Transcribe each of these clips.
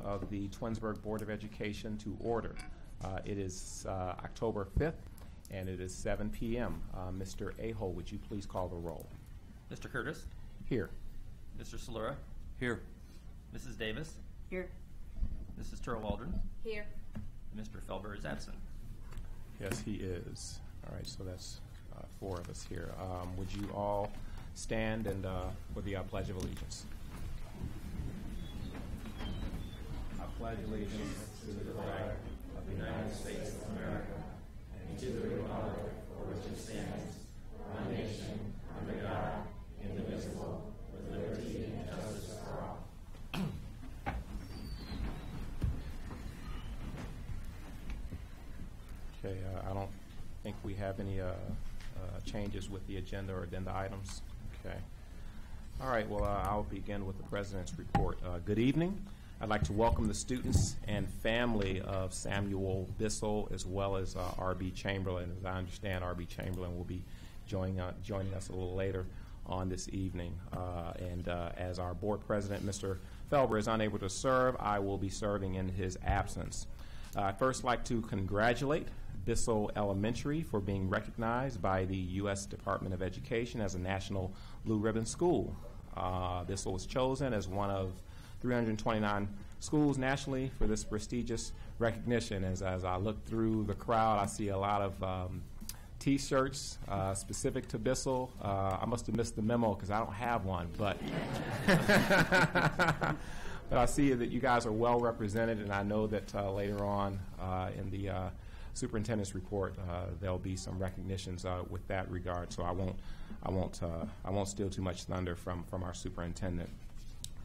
of the Twinsburg Board of Education to order. It is October 5th, and it is 7 p.m. Mr. Aho, would you please call the roll? Mr. Curtis? Here. Mr. Salura? Here. Mrs. Davis? Here. Mrs. Turl-Waldron? Here. Mr. Felber is absent. Yes, he is. All right, so that's 4 of us here. Would you all stand and for the Pledge of Allegiance? I pledge allegiance to the flag of the United States of America and to the republic for which it stands, one nation, under God, indivisible, with liberty and justice for all. Okay, I don't think we have any changes with the agenda or addenda items. Okay. All right, well, I'll begin with the President's report. Good evening. I'd like to welcome the students and family of Samuel Bissell, as well as R.B. Chamberlain. As I understand, R.B. Chamberlain will be joining us a little later on this evening. As our board president, Mr. Felber, is unable to serve, I will be serving in his absence. I'd first like to congratulate Bissell Elementary for being recognized by the U.S. Department of Education as a National Blue Ribbon School. Bissell was chosen as one of 329 schools nationally for this prestigious recognition. As I look through the crowd, I see a lot of T-shirts specific to Bissell. I must have missed the memo because I don't have one, but but I see that you guys are well represented, and I know that later on in the superintendent's report there'll be some recognitions with that regard. So I won't steal too much thunder from our superintendent.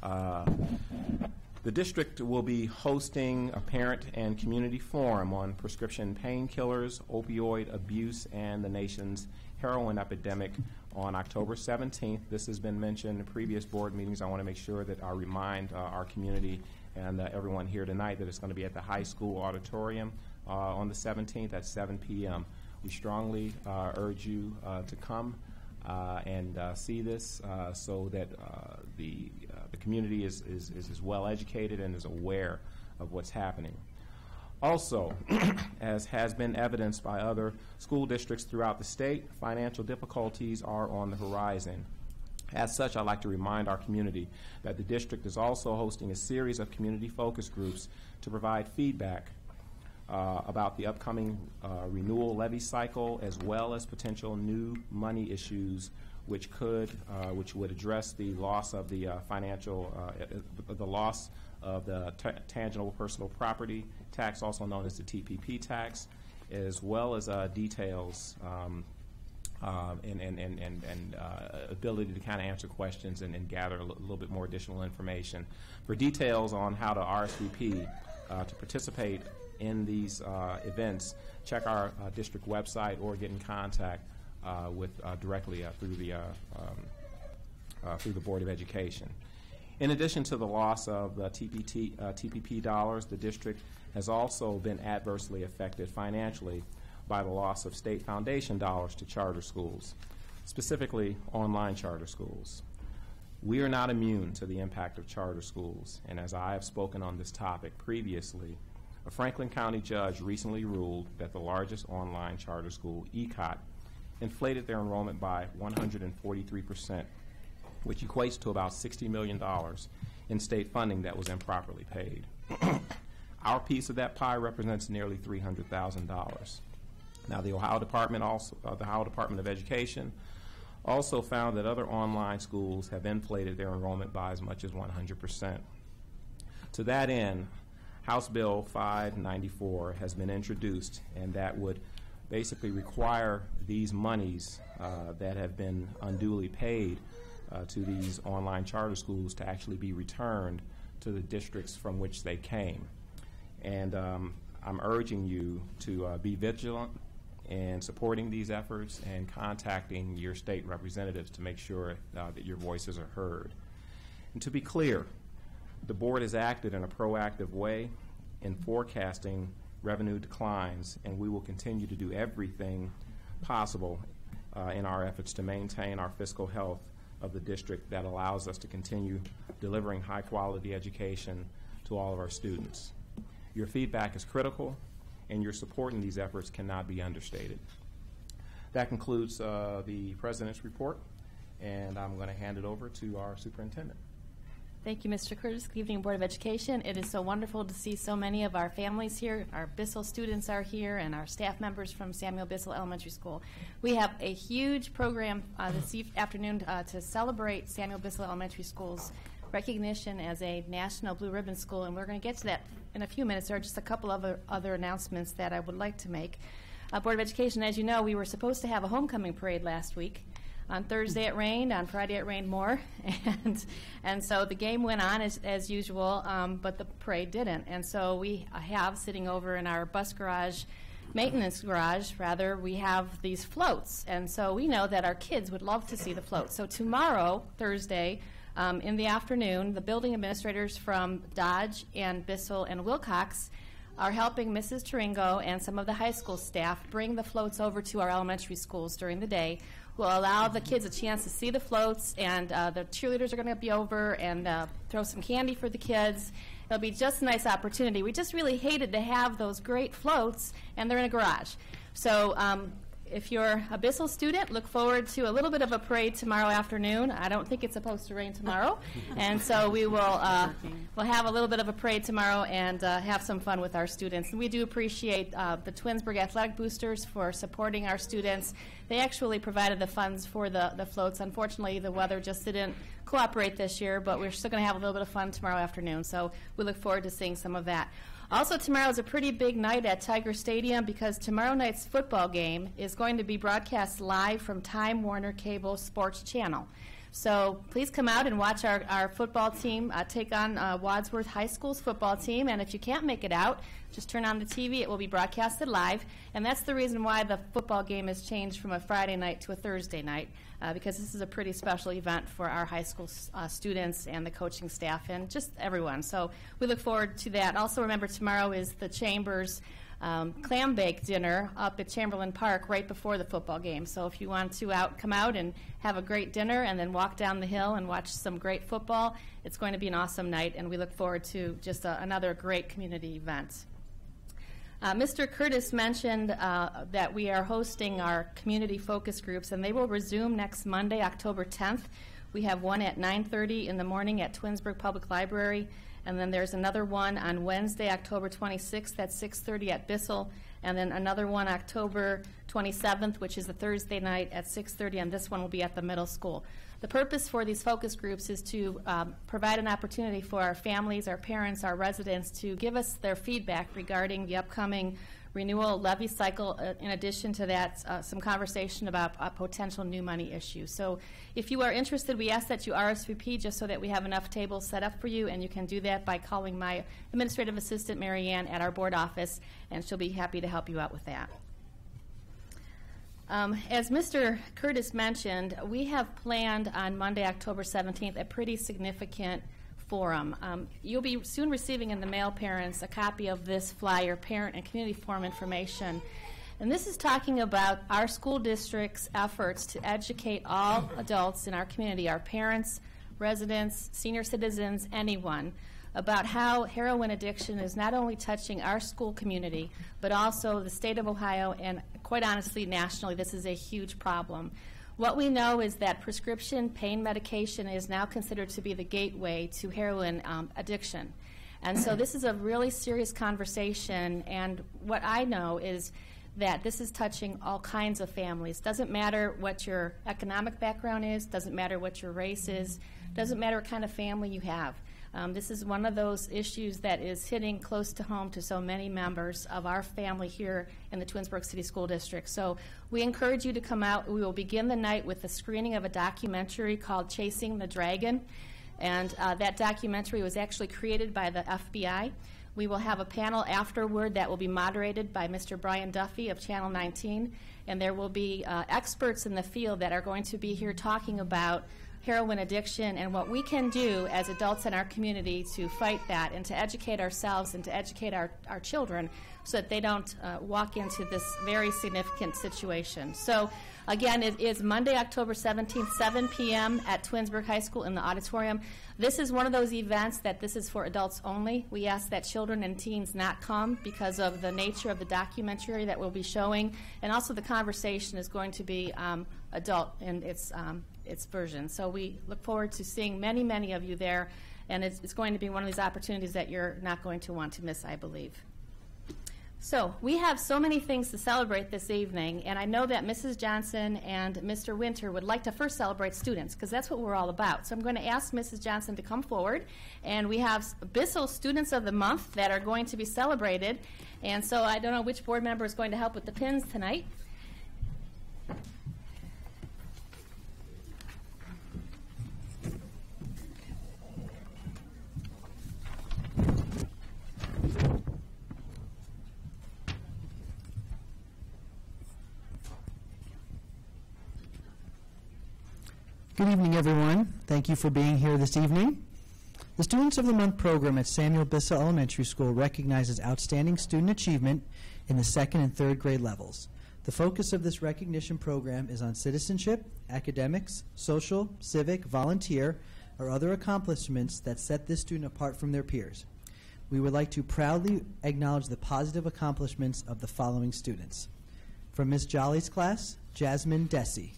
The district will be hosting a parent and community forum on prescription painkillers, opioid abuse, and the nation's heroin epidemic on October 17th. This has been mentioned in previous board meetings. I want to make sure that I remind our community and everyone here tonight that it's going to be at the high school auditorium on the 17th at 7 p.m. We strongly urge you to come and see this so that the community is as well educated and is aware of what's happening. Also, as has been evidenced by other school districts throughout the state, financial difficulties are on the horizon. As such, I'd like to remind our community that the district is also hosting a series of community focus groups to provide feedback about the upcoming renewal levy cycle, as well as potential new money issues which would address the loss of the the loss of the tangible personal property tax, also known as the TPP tax, as well as details and ability to kind of answer questions and gather a little bit more additional information. For details on how to RSVP to participate in these events, check our district website or get in contact with directly through the Board of Education. In addition to the loss of the TPP dollars, the district has also been adversely affected financially by the loss of state foundation dollars to charter schools, specifically online charter schools. We are not immune to the impact of charter schools, and as I have spoken on this topic previously, a Franklin County judge recently ruled that the largest online charter school, ECOT, inflated their enrollment by 143%, which equates to about $60 million in state funding that was improperly paid. Our piece of that pie represents nearly $300,000. Now, the Ohio Department of Education also found that other online schools have inflated their enrollment by as much as 100%. To that end, House Bill 594 has been introduced, and that would basically require these monies that have been unduly paid to these online charter schools to actually be returned to the districts from which they came. And I'm urging you to be vigilant in supporting these efforts and contacting your state representatives to make sure that your voices are heard. And to be clear, the board has acted in a proactive way in forecasting revenue declines, and we will continue to do everything possible in our efforts to maintain our fiscal health of the district that allows us to continue delivering high-quality education to all of our students. Your feedback is critical, and your support in these efforts cannot be understated. That concludes the President's report, and I'm going to hand it over to our superintendent. Thank you, Mr. Curtis. Good evening, Board of Education. It is so wonderful to see so many of our families here. Our Bissell students are here, and our staff members from Samuel Bissell Elementary School. We have a huge program this afternoon to celebrate Samuel Bissell Elementary School's recognition as a National Blue Ribbon School, and we're going to get to that in a few minutes. There are just a couple of other announcements that I would like to make. Board of Education, as you know, we were supposed to have a homecoming parade last week. On Thursday it rained, on Friday it rained more, and so the game went on as usual, but the parade didn't. And so we have, sitting over in our bus garage, maintenance garage rather, we have these floats. And so we know that our kids would love to see the floats. So tomorrow, Thursday, in the afternoon, the building administrators from Dodge and Bissell and Wilcox are helping Mrs. Taringo and some of the high school staff bring the floats over to our elementary schools during the day. We'll allow the kids a chance to see the floats, and the cheerleaders are going to be over and throw some candy for the kids. It'll be just a nice opportunity. We just really hated to have those great floats, and they're in a garage. So if you're a Bissell student, look forward to a little bit of a parade tomorrow afternoon. I don't think it's supposed to rain tomorrow, and so we will we'll have a little bit of a parade tomorrow and have some fun with our students. And we do appreciate the Twinsburg Athletic Boosters for supporting our students. They actually provided the funds for the floats. Unfortunately, the weather just didn't cooperate this year, but we're still going to have a little bit of fun tomorrow afternoon, so we look forward to seeing some of that. Also, tomorrow is a pretty big night at Tiger Stadium because tomorrow night's football game is going to be broadcast live from Time Warner Cable Sports Channel. So please come out and watch our football team take on Wadsworth High School's football team. And if you can't make it out, just turn on the TV. It will be broadcasted live. And that's the reason why the football game has changed from a Friday night to a Thursday night, because this is a pretty special event for our high school students and the coaching staff and just everyone. So we look forward to that. Also remember, tomorrow is the Chambers clam bake dinner up at Chamberlain Park right before the football game. So if you want to come out and have a great dinner and then walk down the hill and watch some great football, it's going to be an awesome night, and we look forward to just another great community event. Mr. Curtis mentioned that we are hosting our community focus groups, and they will resume next Monday, October 10th. We have one at 9:30 in the morning at Twinsburg Public Library, and then there's another one on Wednesday, October 26th at 6:30 at Bissell, and then another one October 27th, which is a Thursday night at 6:30, and this one will be at the middle school. The purpose for these focus groups is to provide an opportunity for our families, our parents, our residents to give us their feedback regarding the upcoming renewal levy cycle. In addition to that, some conversation about potential new money issues. So if you are interested, we ask that you RSVP just so that we have enough tables set up for you, and you can do that by calling my administrative assistant, Mary Ann, at our board office, and she'll be happy to help you out with that. As Mr. Curtis mentioned, we have planned on Monday, October 17th, a pretty significant forum. You'll be soon receiving in the mail, parents, a copy of this flyer, Parent and Community Forum Information. And this is talking about our school district's efforts to educate all adults in our community, our parents, residents, senior citizens, anyone, about how heroin addiction is not only touching our school community, but also the state of Ohio, and quite honestly, nationally, this is a huge problem. What we know is that prescription pain medication is now considered to be the gateway to heroin addiction. And so this is a really serious conversation, and what I know is that this is touching all kinds of families. Doesn't matter what your economic background is, doesn't matter what your race is, doesn't matter what kind of family you have. This is one of those issues that is hitting close to home to so many members of our family here in the Twinsburg City School District. So we encourage you to come out. We will begin the night with the screening of a documentary called Chasing the Dragon. And that documentary was actually created by the FBI. We will have a panel afterward that will be moderated by Mr. Brian Duffy of Channel 19. And there will be experts in the field that are going to be here talking about heroin addiction and what we can do as adults in our community to fight that and to educate ourselves and to educate our children so that they don't walk into this very significant situation. So, again, it is Monday, October 17th, 7 p.m. at Twinsburg High School in the auditorium. This is one of those events that this is for adults only. We ask that children and teens not come because of the nature of the documentary that we'll be showing, and also the conversation is going to be adult in its version. So we look forward to seeing many, many of you there, and it's going to be one of these opportunities that you're not going to want to miss, I believe. So we have so many things to celebrate this evening, and I know that Mrs. Johnson and Mr. Winter would like to first celebrate students, because that's what we're all about. So I'm going to ask Mrs. Johnson to come forward, and we have Bissell Students of the Month that are going to be celebrated. And so I don't know which board member is going to help with the pins tonight. Good evening, everyone. Thank you for being here this evening. The Students of the Month program at Samuel Bissell Elementary School recognizes outstanding student achievement in the 2nd and 3rd grade levels. The focus of this recognition program is on citizenship, academics, social, civic, volunteer, or other accomplishments that set this student apart from their peers. We would like to proudly acknowledge the positive accomplishments of the following students. From Ms. Jolly's class, Jasmine Desi.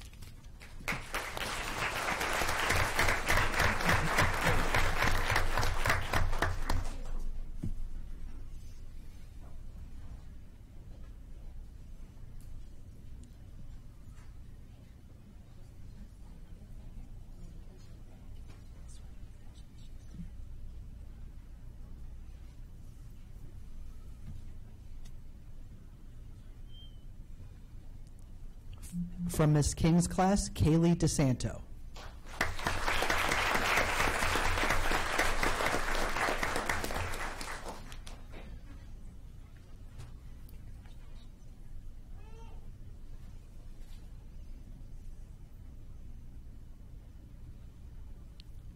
From Ms. King's class, Kaylee DeSanto.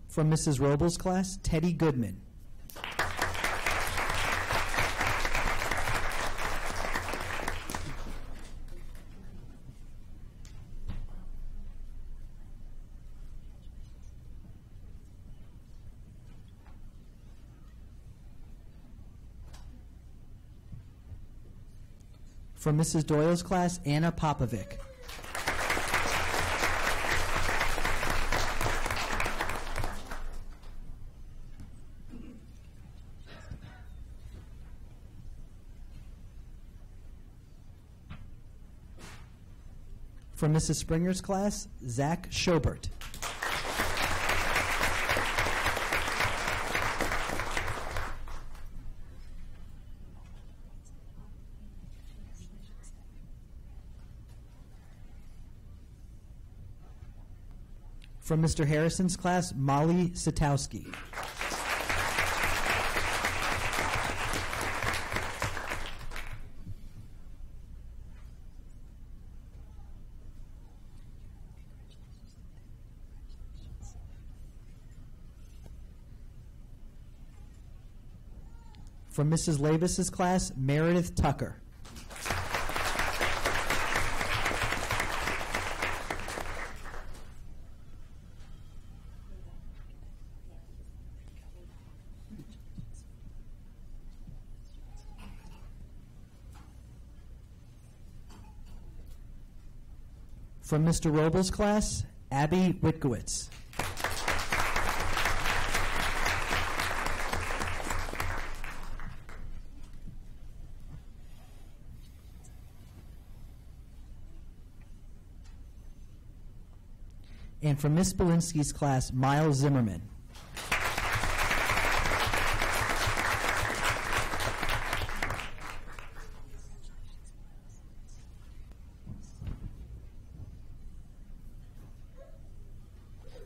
From Mrs. Robles' class, Teddy Goodman. From Mrs. Doyle's class, Anna Popovic. From Mrs. Springer's class, Zach Schobert. From Mr. Harrison's class, Molly Satowski. From Mrs. Lavis's class, Meredith Tucker. From Mr. Robles' class, Abby Witkowitz. And from Miss Belinsky's class, Miles Zimmerman.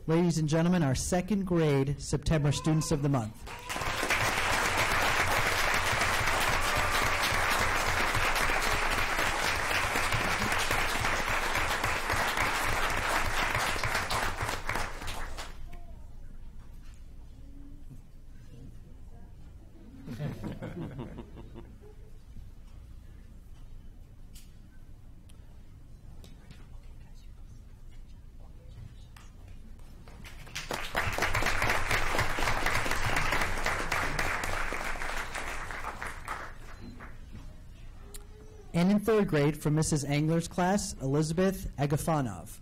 Ladies and gentlemen, our 2nd grade September Students of the Month. And in third grade, from Mrs. Angler's class, Elizabeth Agafonov.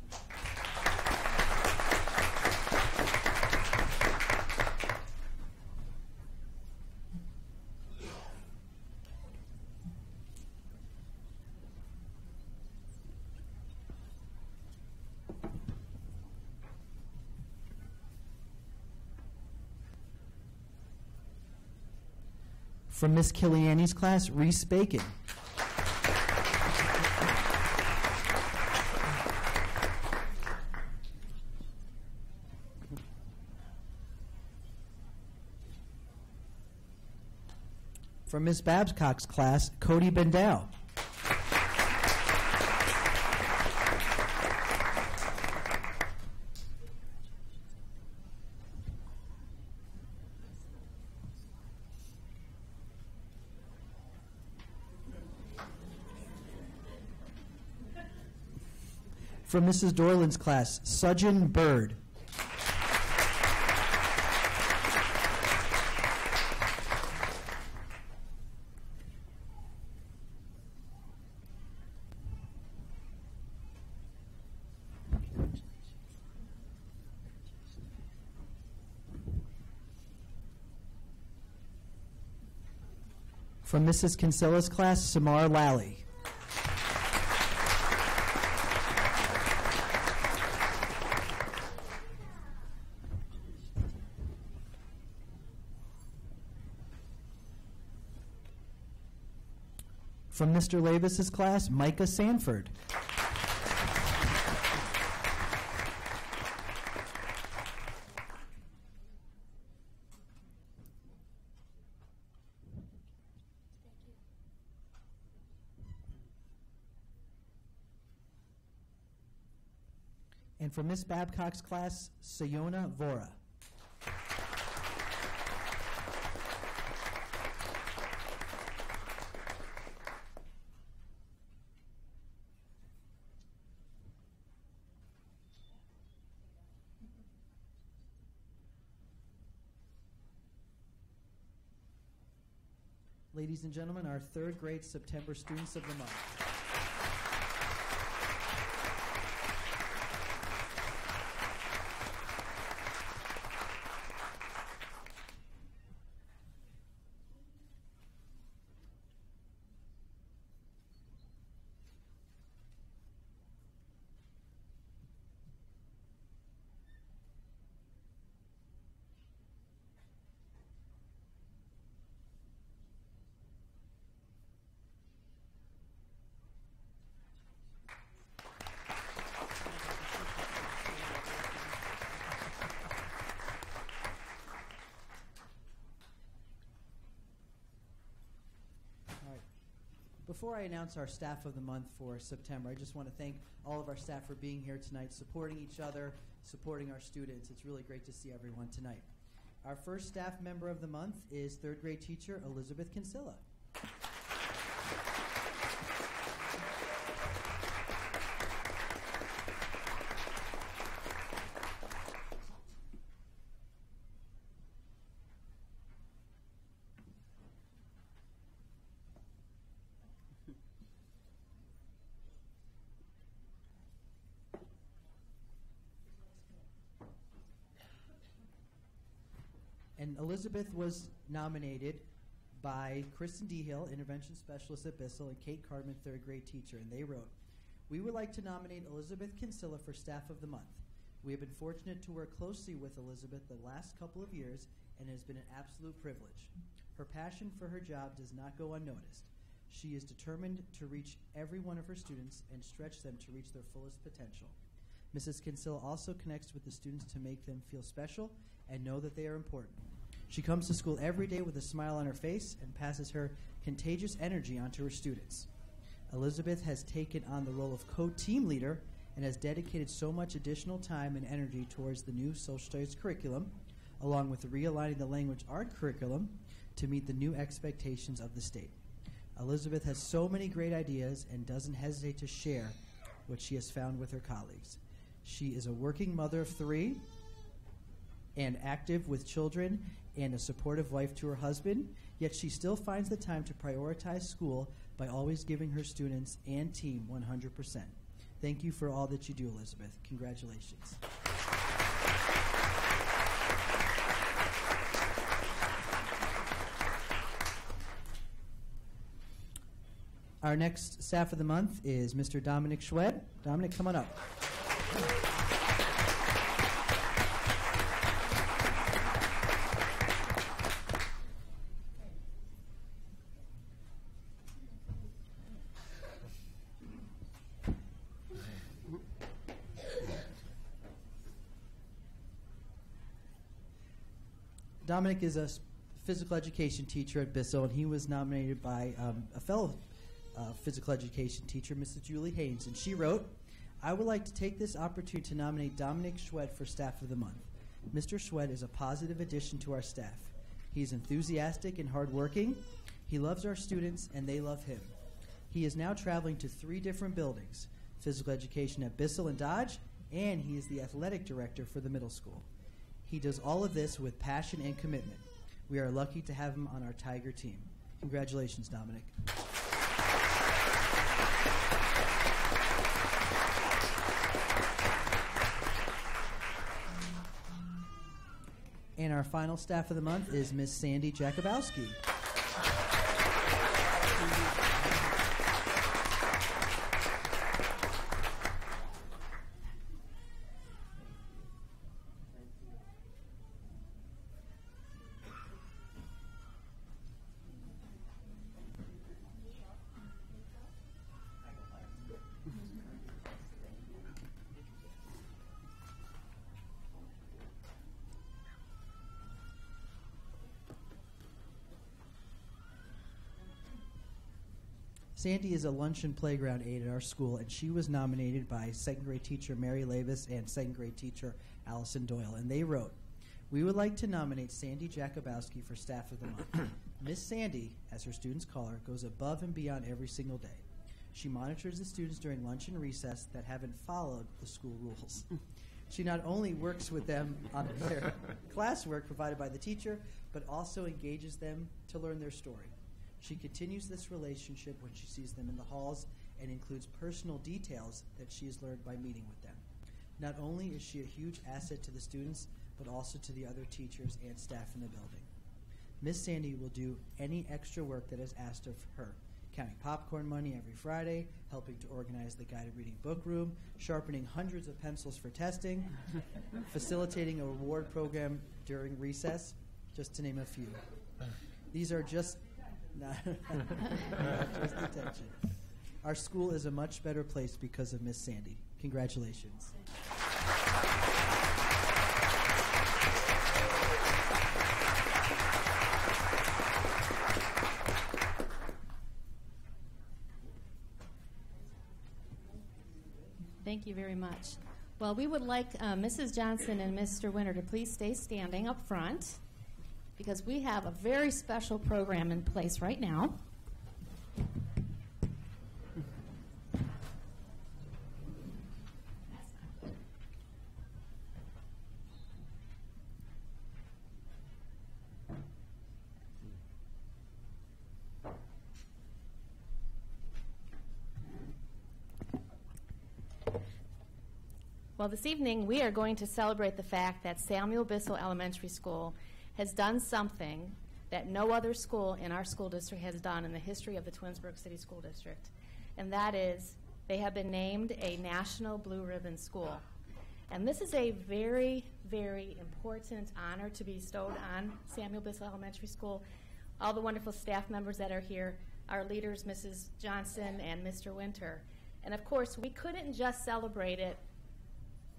From Miss Kiliani's class, Reese Bacon. From Miss Babcock's class, Cody Bendau. From Mrs. Dorland's class, Sujin Bird. From Mrs. Kinsella's class, Samar Lally. From Mr. Lavis's class, Micah Sanford. And from Miss Babcock's class, Sayona Vora. Ladies and gentlemen, our third grade September Students of the Month. Before I announce our Staff of the Month for September, I just want to thank all of our staff for being here tonight, supporting each other, supporting our students. It's really great to see everyone tonight. Our first staff member of the month is third grade teacher Elizabeth Kinsella. And Elizabeth was nominated by Kristen Dehill, Intervention Specialist at Bissell, and Kate Cardman, third grade teacher. And they wrote, "We would like to nominate Elizabeth Kinsella for Staff of the Month. We have been fortunate to work closely with Elizabeth the last couple of years, and it has been an absolute privilege. Her passion for her job does not go unnoticed. She is determined to reach every one of her students and stretch them to reach their fullest potential. Mrs. Kinsella also connects with the students to make them feel special and know that they are important. She comes to school every day with a smile on her face and passes her contagious energy onto her students. Elizabeth has taken on the role of co-team leader and has dedicated so much additional time and energy towards the new social studies curriculum, along with realigning the language art curriculum to meet the new expectations of the state. Elizabeth has so many great ideas and doesn't hesitate to share what she has found with her colleagues. She is a working mother of 3 and active with children and a supportive wife to her husband, yet she still finds the time to prioritize school by always giving her students and team 100%. Thank you for all that you do, Elizabeth. Congratulations. Our next staff of the month is Mr. Dominic Schwed. Dominic, come on up. Dominic is a physical education teacher at Bissell, and he was nominated by a fellow physical education teacher, Mrs. Julie Haynes, and she wrote, "I would like to take this opportunity to nominate Dominic Schwed for Staff of the Month. Mr. Schwed is a positive addition to our staff. He is enthusiastic and hardworking. He loves our students, and they love him. He is now traveling to 3 different buildings, physical education at Bissell and Dodge, and he is the athletic director for the middle school. He does all of this with passion and commitment. We are lucky to have him on our Tiger team." Congratulations, Dominic. And our final staff of the month is Miss Sandy Jakubowski. Sandy is a lunch and playground aide at our school, and she was nominated by 2nd grade teacher Mary Lavis and 2nd grade teacher Allison Doyle. And they wrote, "We would like to nominate Sandy Jakubowski for Staff of the Month. Miss Sandy, as her students call her, goes above and beyond every single day. She monitors the students during lunch and recess that haven't followed the school rules. She not only works with them on their classwork provided by the teacher, but also engages them to learn their story. She continues this relationship when she sees them in the halls and includes personal details that she has learned by meeting with them. Not only is she a huge asset to the students, but also to the other teachers and staff in the building. Miss Sandy will do any extra work that is asked of her, counting popcorn money every Friday, helping to organize the guided reading book room, sharpening hundreds of pencils for testing, facilitating a reward program during recess, just to name a few. These are just not just attention. Our school is a much better place because of Miss Sandy. Congratulations." Thank you very much. Well, we would like Mrs. Johnson and Mr. Winter to please stay standing up front because we have a very special program in place right now. Well, this evening we are going to celebrate the fact that Samuel Bissell Elementary School has done something that no other school in our school district has done in the history of the Twinsburg City School District, and that is they have been named a National Blue Ribbon School. And this is a very, very important honor to be bestowed on Samuel Bissell Elementary School. All the wonderful staff members that are here, our leaders, Mrs. Johnson and Mr. Winter. And of course, we couldn't just celebrate it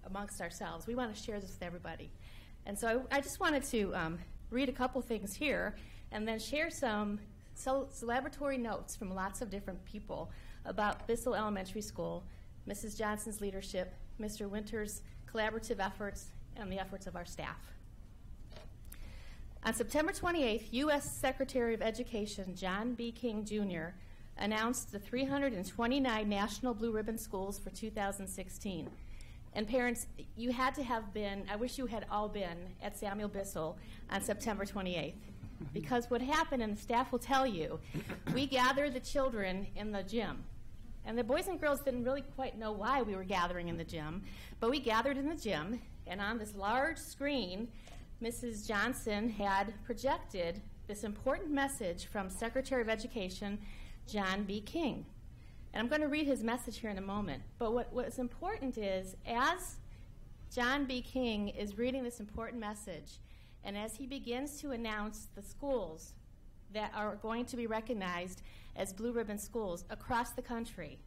amongst ourselves. We want to share this with everybody. And so I just wanted to read a couple things here and then share some celebratory notes from lots of different people about Bissell Elementary School, Mrs. Johnson's leadership, Mr. Winter's collaborative efforts, and the efforts of our staff. On September 28th, U.S. Secretary of Education John B. King, Jr. announced the 329 National Blue Ribbon Schools for 2016. And parents, you had to have been, I wish you had all been at Samuel Bissell on September 28th. Because what happened, and the staff will tell you, we gathered the children in the gym. And the boys and girls didn't really quite know why we were gathering in the gym, but we gathered in the gym, and on this large screen, Mrs. Johnson had projected this important message from Secretary of Education John B. King. And I'm going to read his message here in a moment. But what's important is, as John B. King is reading this important message, and as he begins to announce the schools that are going to be recognized as Blue Ribbon schools across the country,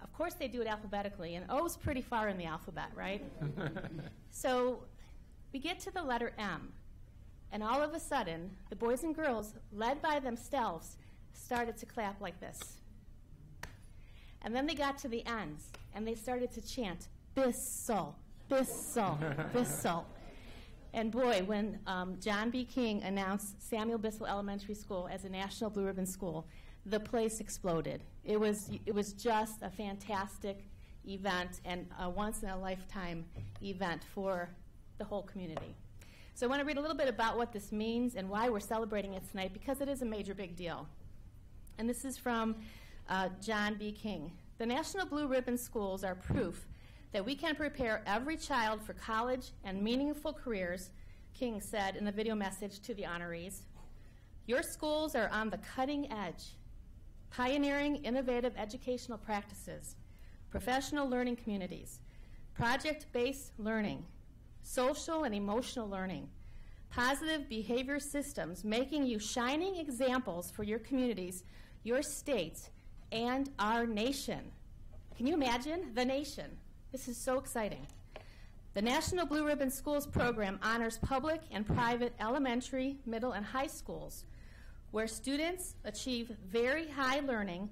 of course they do it alphabetically, and O's pretty far in the alphabet, right? So we get to the letter M, and all of a sudden, the boys and girls, led by themselves, started to clap like this. And then they got to the ends, and they started to chant, Bissell, Bissell, Bissell. And boy, when John B. King announced Samuel Bissell Elementary School as a National Blue Ribbon School, the place exploded. It was just a fantastic event and a once-in-a-lifetime event for the whole community. So I want to read a little bit about what this means and why we're celebrating it tonight, because it is a major big deal. And this is from John B. King. The National Blue Ribbon Schools are proof that we can prepare every child for college and meaningful careers, King said in a video message to the honorees. Your schools are on the cutting edge, pioneering innovative educational practices, professional learning communities, project-based learning, social and emotional learning, positive behavior systems, making you shining examples for your communities, your states, and our nation. Can you imagine? The nation. This is so exciting. The National Blue Ribbon Schools program honors public and private elementary, middle, and high schools where students achieve very high learning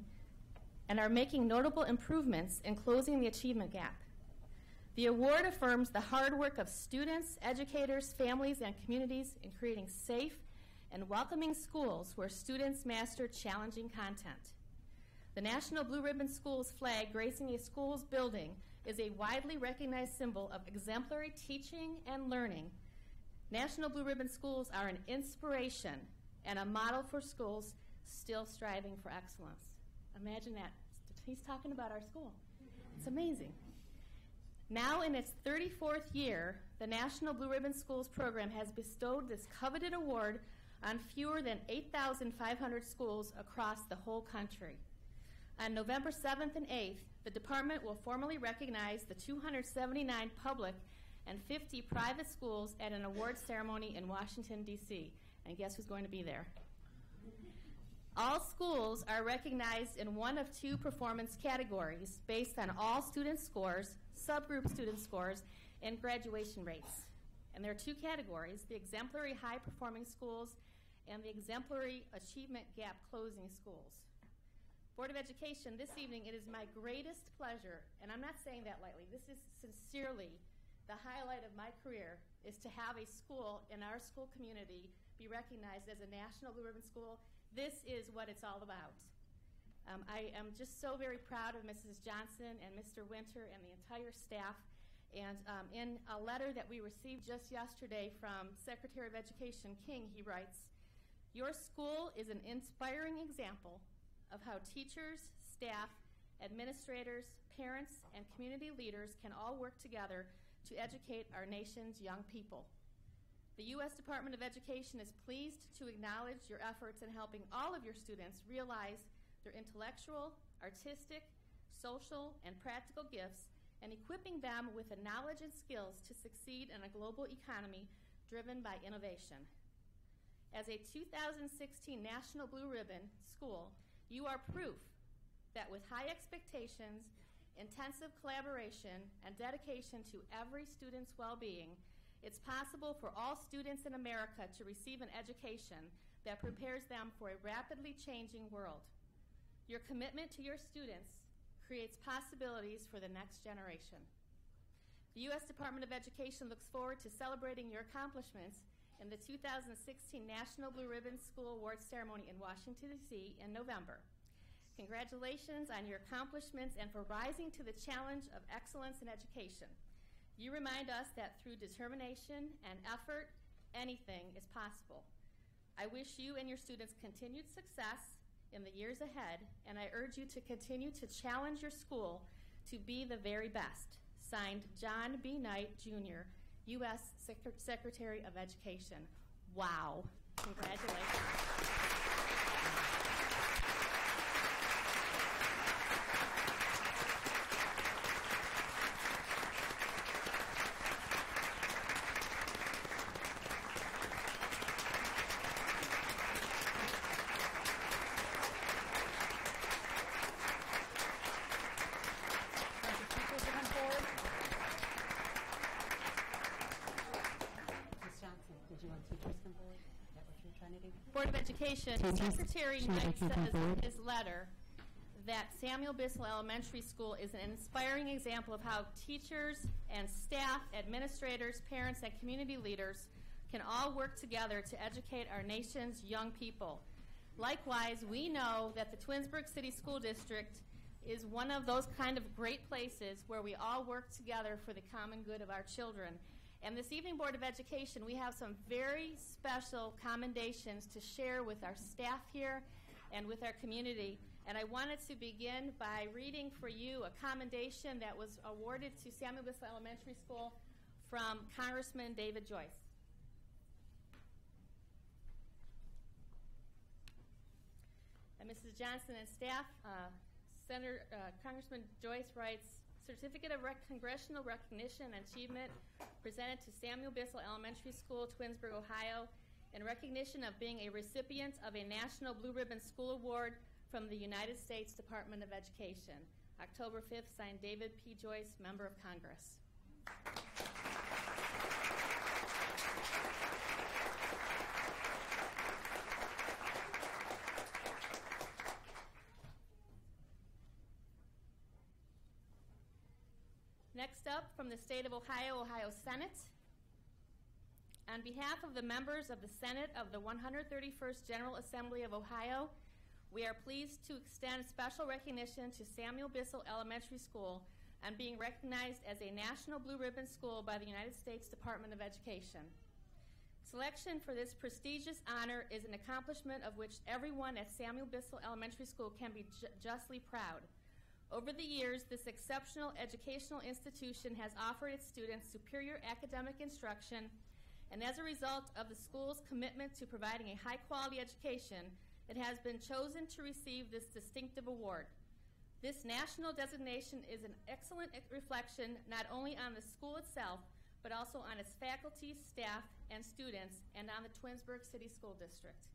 and are making notable improvements in closing the achievement gap. The award affirms the hard work of students, educators, families, and communities in creating safe and welcoming schools where students master challenging content. The National Blue Ribbon Schools flag gracing a school's building is a widely recognized symbol of exemplary teaching and learning. National Blue Ribbon Schools are an inspiration and a model for schools still striving for excellence. Imagine that. He's talking about our school. It's amazing. Now in its 34th year, the National Blue Ribbon Schools program has bestowed this coveted award on fewer than 8,500 schools across the whole country. On November 7th and 8th, the department will formally recognize the 279 public and 50 private schools at an awards ceremony in Washington, D.C. And guess who's going to be there? All schools are recognized in one of two performance categories based on all student scores, subgroup student scores, and graduation rates. And there are two categories, the exemplary high-performing schools and the exemplary achievement gap closing schools. Board of Education, this evening it is my greatest pleasure, and I'm not saying that lightly, this is sincerely the highlight of my career, is to have a school in our school community be recognized as a National Blue Ribbon School. This is what it's all about. I am just so very proud of Mrs. Johnson and Mr. Winter and the entire staff. And in a letter that we received just yesterday from Secretary of Education King, he writes, "Your school is an inspiring example of how teachers, staff, administrators, parents, and community leaders can all work together to educate our nation's young people. The U.S. Department of Education is pleased to acknowledge your efforts in helping all of your students realize their intellectual, artistic, social, and practical gifts and equipping them with the knowledge and skills to succeed in a global economy driven by innovation. As a 2016 National Blue Ribbon School, you are proof that with high expectations, intensive collaboration, and dedication to every student's well-being, it's possible for all students in America to receive an education that prepares them for a rapidly changing world. Your commitment to your students creates possibilities for the next generation. The U.S. Department of Education looks forward to celebrating your accomplishments in the 2016 National Blue Ribbon School Awards Ceremony in Washington, D.C. in November. Congratulations on your accomplishments and for rising to the challenge of excellence in education. You remind us that through determination and effort, anything is possible. I wish you and your students continued success in the years ahead, and I urge you to continue to challenge your school to be the very best. Signed, John B. Knight, Jr., U.S. Secretary of Education. Wow. Congratulations. Did you want teachers come forward? Is that what you're trying to do? Board of Education, Secretary Knight says in his letter that Samuel Bissell Elementary School is an inspiring example of how teachers and staff, administrators, parents, and community leaders can all work together to educate our nation's young people. Likewise, we know that the Twinsburg City School District is one of those kind of great places where we all work together for the common good of our children. And this evening, Board of Education, we have some very special commendations to share with our staff here and with our community. And I wanted to begin by reading for you a commendation that was awarded to Samuel Bissell Elementary School from Congressman David Joyce. And Mrs. Johnson and staff, Congressman Joyce writes, Certificate of Congressional Recognition and Achievement presented to Samuel Bissell Elementary School, Twinsburg, Ohio, in recognition of being a recipient of a National Blue Ribbon School Award from the United States Department of Education. October 5th, signed David P. Joyce, Member of Congress. Next up, from the state of Ohio, Ohio Senate. On behalf of the members of the Senate of the 131st General Assembly of Ohio, we are pleased to extend special recognition to Samuel Bissell Elementary School on being recognized as a National Blue Ribbon School by the United States Department of Education. Selection for this prestigious honor is an accomplishment of which everyone at Samuel Bissell Elementary School can be justly proud. Over the years, this exceptional educational institution has offered its students superior academic instruction, and as a result of the school's commitment to providing a high-quality education, it has been chosen to receive this distinctive award. This national designation is an excellent reflection not only on the school itself, but also on its faculty, staff, and students, and on the Twinsburg City School District.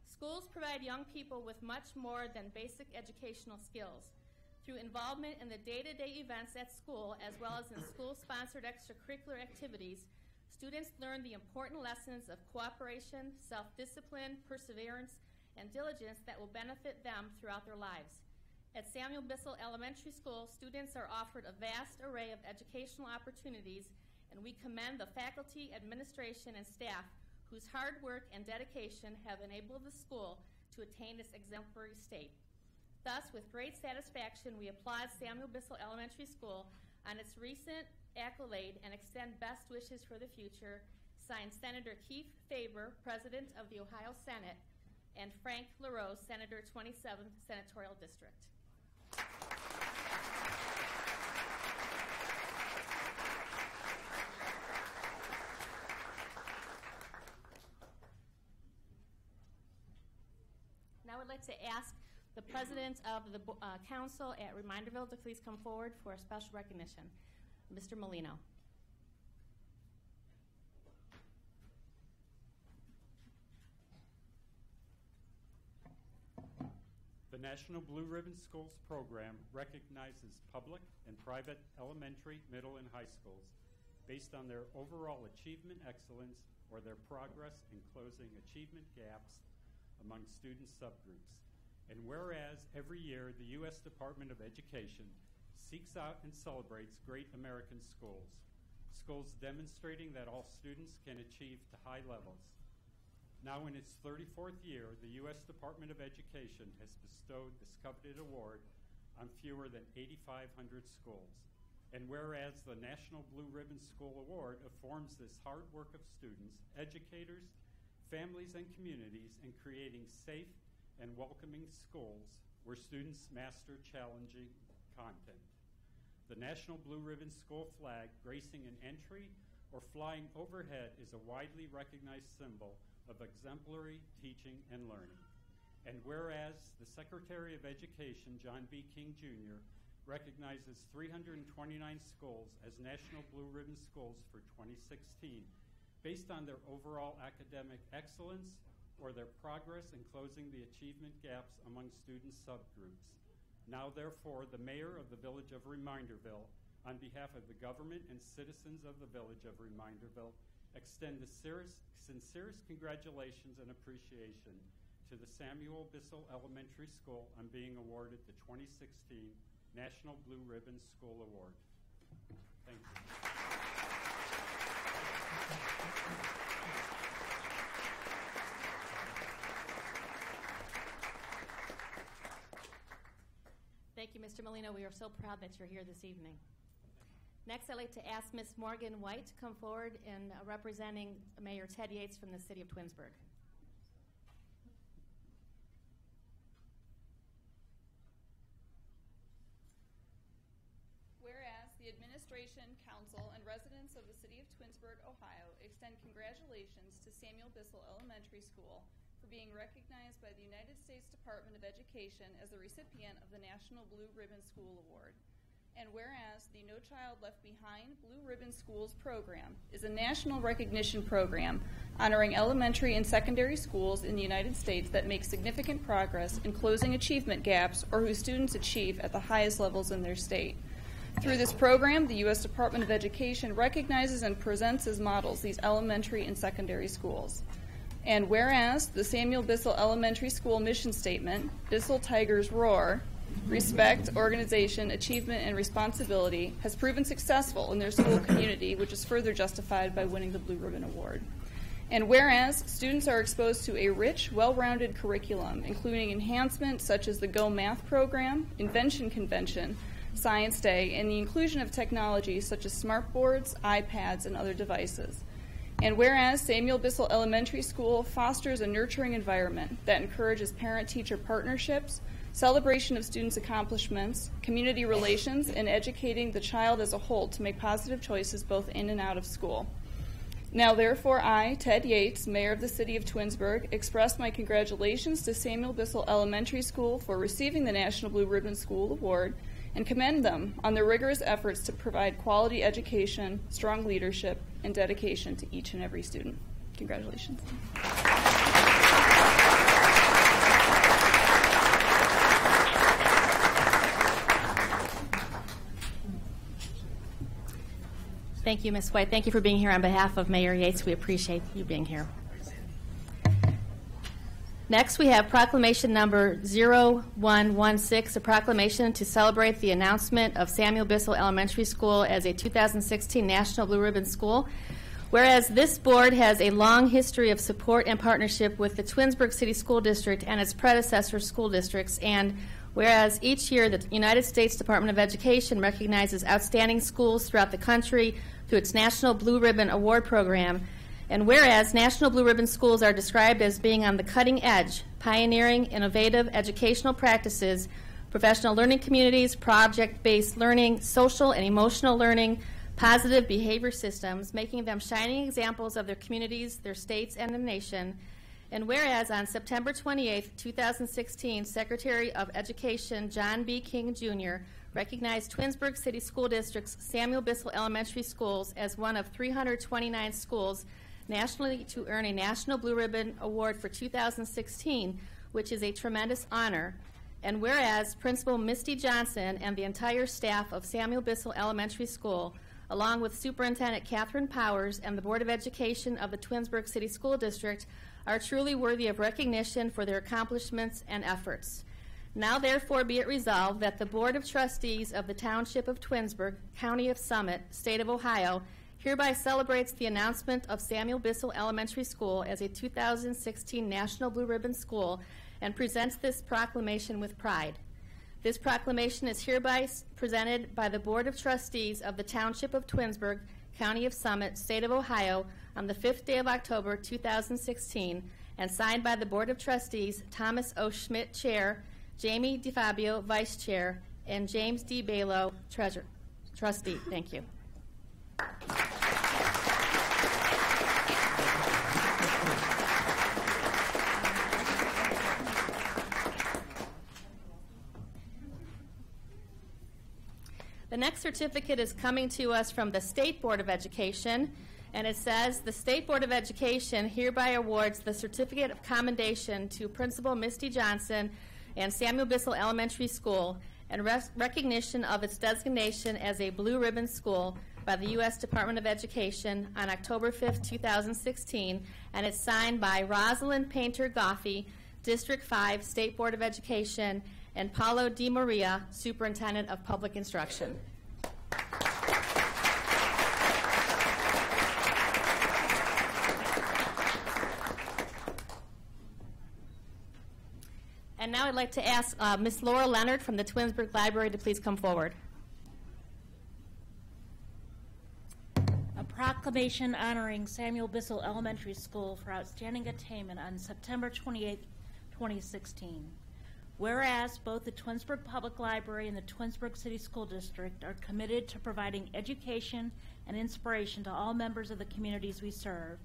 Schools provide young people with much more than basic educational skills. Through involvement in the day-to-day events at school, as well as in school-sponsored extracurricular activities, students learn the important lessons of cooperation, self-discipline, perseverance, and diligence that will benefit them throughout their lives. At Samuel Bissell Elementary School, students are offered a vast array of educational opportunities, and we commend the faculty, administration, and staff whose hard work and dedication have enabled the school to attain this exemplary state. Thus, with great satisfaction, we applaud Samuel Bissell Elementary School on its recent accolade and extend best wishes for the future. Signed, Senator Keith Faber, President of the Ohio Senate, and Frank LaRose, Senator, 27th Senatorial District. Now I'd like to ask the President of the Council at Reminderville to please come forward for a special recognition. Mr. Molino. The National Blue Ribbon Schools program recognizes public and private elementary, middle, and high schools based on their overall achievement excellence or their progress in closing achievement gaps among student subgroups. And whereas every year the U.S. Department of Education seeks out and celebrates great American schools, schools demonstrating that all students can achieve to high levels. Now in its 34th year, the U.S. Department of Education has bestowed this coveted award on fewer than 8,500 schools. And whereas the National Blue Ribbon School Award affirms this hard work of students, educators, families, and communities in creating safe and welcoming schools where students master challenging content. The National Blue Ribbon School flag gracing an entry or flying overhead is a widely recognized symbol of exemplary teaching and learning. And whereas the Secretary of Education, John B. King Jr., recognizes 329 schools as National Blue Ribbon Schools for 2016 based on their overall academic excellence or their progress in closing the achievement gaps among student subgroups. Now, therefore, the Mayor of the Village of Reminderville, on behalf of the government and citizens of the Village of Reminderville, extend the sincerest congratulations and appreciation to the Samuel Bissell Elementary School on being awarded the 2016 National Blue Ribbon School Award. Thank you. Thank you, Mr. Molino. We are so proud that you're here this evening. Next, I'd like to ask Ms. Morgan White to come forward in representing Mayor Ted Yates from the City of Twinsburg. Whereas the administration, council, and residents of the City of Twinsburg, Ohio, extend congratulations to Samuel Bissell Elementary School for being recognized by the United States Department of Education as the recipient of the National Blue Ribbon School Award. And whereas the No Child Left Behind Blue Ribbon Schools program is a national recognition program honoring elementary and secondary schools in the United States that make significant progress in closing achievement gaps or whose students achieve at the highest levels in their state. Through this program, the U.S. Department of Education recognizes and presents as models these elementary and secondary schools. And whereas the Samuel Bissell Elementary School mission statement, Bissell Tigers Roar, respect, organization, achievement, and responsibility, has proven successful in their school community, which is further justified by winning the Blue Ribbon Award. And whereas students are exposed to a rich, well-rounded curriculum, including enhancements such as the Go Math program, Invention Convention, Science Day, and the inclusion of technology such as smartboards, iPads, and other devices. And whereas Samuel Bissell Elementary School fosters a nurturing environment that encourages parent-teacher partnerships, celebration of students' accomplishments, community relations, and educating the child as a whole to make positive choices both in and out of school. Now, therefore, I, Ted Yates, Mayor of the City of Twinsburg, express my congratulations to Samuel Bissell Elementary School for receiving the National Blue Ribbon School Award and commend them on their rigorous efforts to provide quality education, strong leadership, and dedication to each and every student. Congratulations. Thank you, Ms. White. Thank you for being here on behalf of Mayor Yates. We appreciate you being here. Next, we have proclamation number 0116, a proclamation to celebrate the announcement of Samuel Bissell Elementary School as a 2016 National Blue Ribbon School. Whereas this board has a long history of support and partnership with the Twinsburg City School District and its predecessor school districts, and whereas each year the United States Department of Education recognizes outstanding schools throughout the country through its National Blue Ribbon Award program, and whereas National Blue Ribbon schools are described as being on the cutting edge, pioneering innovative educational practices, professional learning communities, project-based learning, social and emotional learning, positive behavior systems, making them shining examples of their communities, their states, and the nation. And whereas on September 28, 2016, Secretary of Education John B. King Jr. recognized Twinsburg City School District's Samuel Bissell Elementary Schools as one of 329 schools nationally to earn a National Blue Ribbon Award for 2016, which is a tremendous honor. And whereas Principal Misty Johnson and the entire staff of Samuel Bissell Elementary School, along with Superintendent Catherine Powers and the Board of Education of the Twinsburg City School District, are truly worthy of recognition for their accomplishments and efforts. Now therefore be it resolved that the Board of Trustees of the Township of Twinsburg, County of Summit, State of Ohio, hereby celebrates the announcement of Samuel Bissell Elementary School as a 2016 National Blue Ribbon School and presents this proclamation with pride. This proclamation is hereby presented by the Board of Trustees of the Township of Twinsburg, County of Summit, State of Ohio, on the 5th day of October, 2016, and signed by the Board of Trustees, Thomas O. Schmidt, Chair, Jamie DeFabio, Vice Chair, and James D. Balo, Trustee. Thank you. The next certificate is coming to us from the State Board of Education, and it says, the State Board of Education hereby awards the Certificate of Commendation to Principal Misty Johnson and Samuel Bissell Elementary School in recognition of its designation as a Blue Ribbon School by the U.S. Department of Education on October 5, 2016, and it's signed by Rosalind Painter Goffey, District 5, State Board of Education, and Paulo Di Maria, Superintendent of Public Instruction. And now I'd like to ask Ms. Laura Leonard from the Twinsburg Library to please come forward. A proclamation honoring Samuel Bissell Elementary School for outstanding attainment on September 28, 2016. Whereas both the Twinsburg Public Library and the Twinsburg City School District are committed to providing education and inspiration to all members of the communities we serve,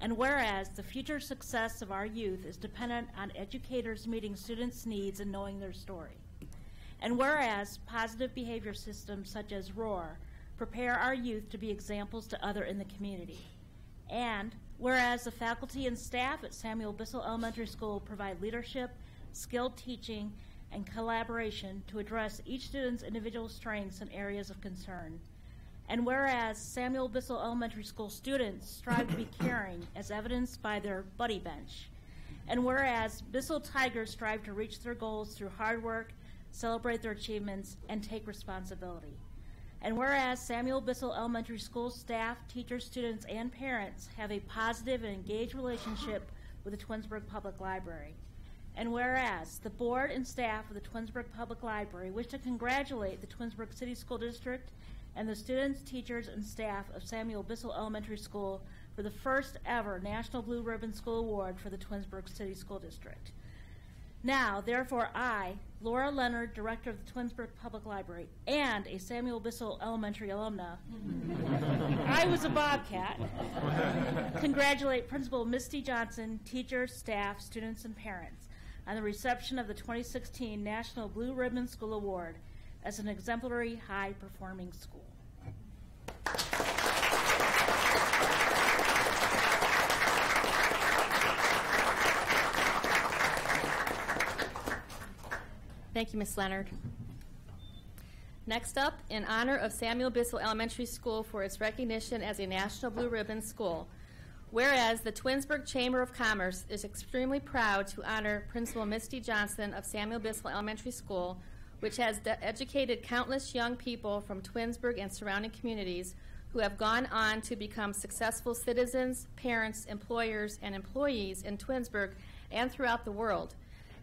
and whereas the future success of our youth is dependent on educators meeting students' needs and knowing their story, and whereas positive behavior systems such as ROAR prepare our youth to be examples to others in the community, and whereas the faculty and staff at Samuel Bissell Elementary School provide leadership, skilled teaching, and collaboration to address each student's individual strengths and areas of concern. And whereas Samuel Bissell Elementary School students strive to be caring, as evidenced by their buddy bench. And whereas Bissell Tigers strive to reach their goals through hard work, celebrate their achievements, and take responsibility. And whereas Samuel Bissell Elementary School staff, teachers, students, and parents have a positive and engaged relationship with the Twinsburg Public Library. And whereas the board and staff of the Twinsburg Public Library wish to congratulate the Twinsburg City School District and the students, teachers, and staff of Samuel Bissell Elementary School for the first ever National Blue Ribbon School Award for the Twinsburg City School District. Now, therefore, I, Laura Leonard, Director of the Twinsburg Public Library, and a Samuel Bissell Elementary alumna, I was a Bobcat, congratulate Principal Misty Johnson, teachers, staff, students, and parents on the reception of the 2016 National Blue Ribbon School Award as an exemplary, high-performing school. Thank you, Ms. Leonard. Next up, in honor of Samuel Bissell Elementary School for its recognition as a National Blue Ribbon School, whereas the Twinsburg Chamber of Commerce is extremely proud to honor Principal Misty Johnson of Samuel Bissell Elementary School, which has educated countless young people from Twinsburg and surrounding communities who have gone on to become successful citizens, parents, employers, and employees in Twinsburg and throughout the world.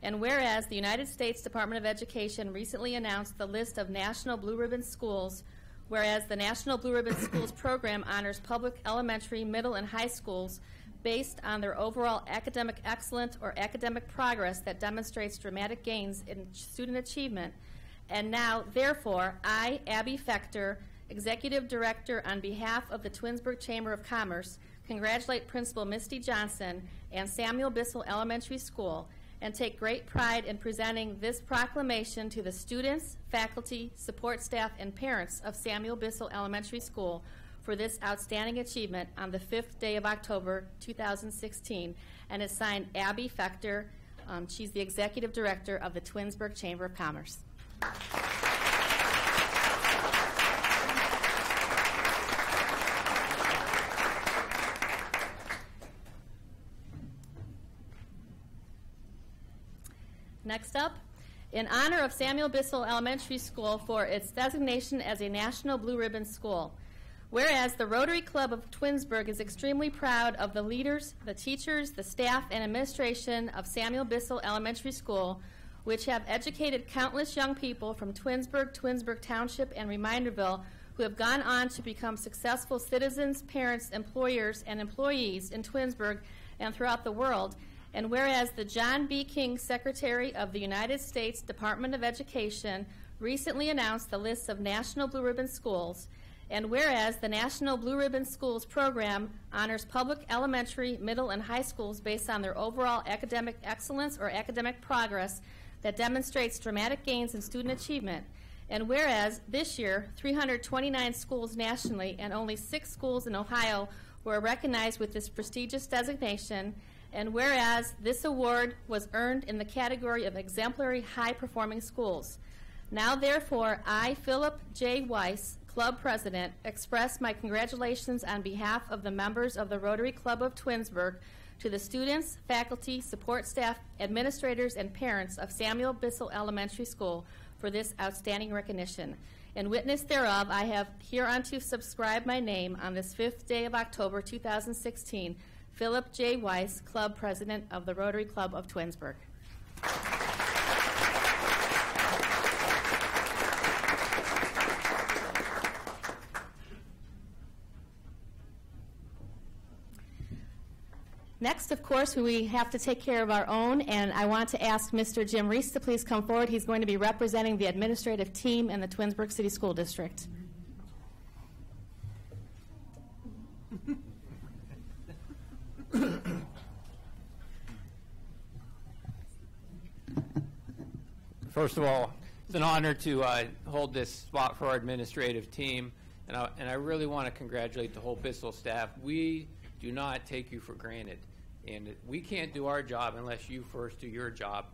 And whereas the United States Department of Education recently announced the list of National Blue Ribbon Schools, whereas the National Blue Ribbon Schools program honors public elementary, middle, and high schools based on their overall academic excellence or academic progress that demonstrates dramatic gains in student achievement. And now, therefore, I, Abby Fechter, Executive Director on behalf of the Twinsburg Chamber of Commerce, congratulate Principal Misty Johnson and Samuel Bissell Elementary School and take great pride in presenting this proclamation to the students, faculty, support staff, and parents of Samuel Bissell Elementary School for this outstanding achievement on the 5th day of October, 2016, and is signed Abby Fechter. She's the Executive Director of the Twinsburg Chamber of Commerce. Next up, in honor of Samuel Bissell Elementary School for its designation as a National Blue Ribbon School, Whereas the Rotary Club of Twinsburg is extremely proud of the leaders, the teachers, the staff, and administration of Samuel Bissell Elementary School, which have educated countless young people from Twinsburg, Twinsburg Township, and Reminderville who have gone on to become successful citizens, parents, employers, and employees in Twinsburg and throughout the world. And whereas the John B. King Secretary of the United States Department of Education recently announced the list of National Blue Ribbon Schools, and whereas the National Blue Ribbon Schools program honors public elementary, middle, and high schools based on their overall academic excellence or academic progress that demonstrates dramatic gains in student achievement, and whereas this year 329 schools nationally and only 6 schools in Ohio were recognized with this prestigious designation, and whereas this award was earned in the category of exemplary high-performing schools. Now, therefore, I, Philip J. Weiss, Club President, express my congratulations on behalf of the members of the Rotary Club of Twinsburg to the students, faculty, support staff, administrators, and parents of Samuel Bissell Elementary School for this outstanding recognition. In witness thereof, I have hereunto subscribed my name on this 5th day of October 2016, Philip J. Weiss, Club President of the Rotary Club of Twinsburg. Next, of course, we have to take care of our own, and I want to ask Mr. Jim Reese to please come forward. He's going to be representing the administrative team in the Twinsburg City School District. First of all, it's an honor to hold this spot for our administrative team, and I really want to congratulate the whole Bissell staff. We do not take you for granted, and we can't do our job unless you first do your job.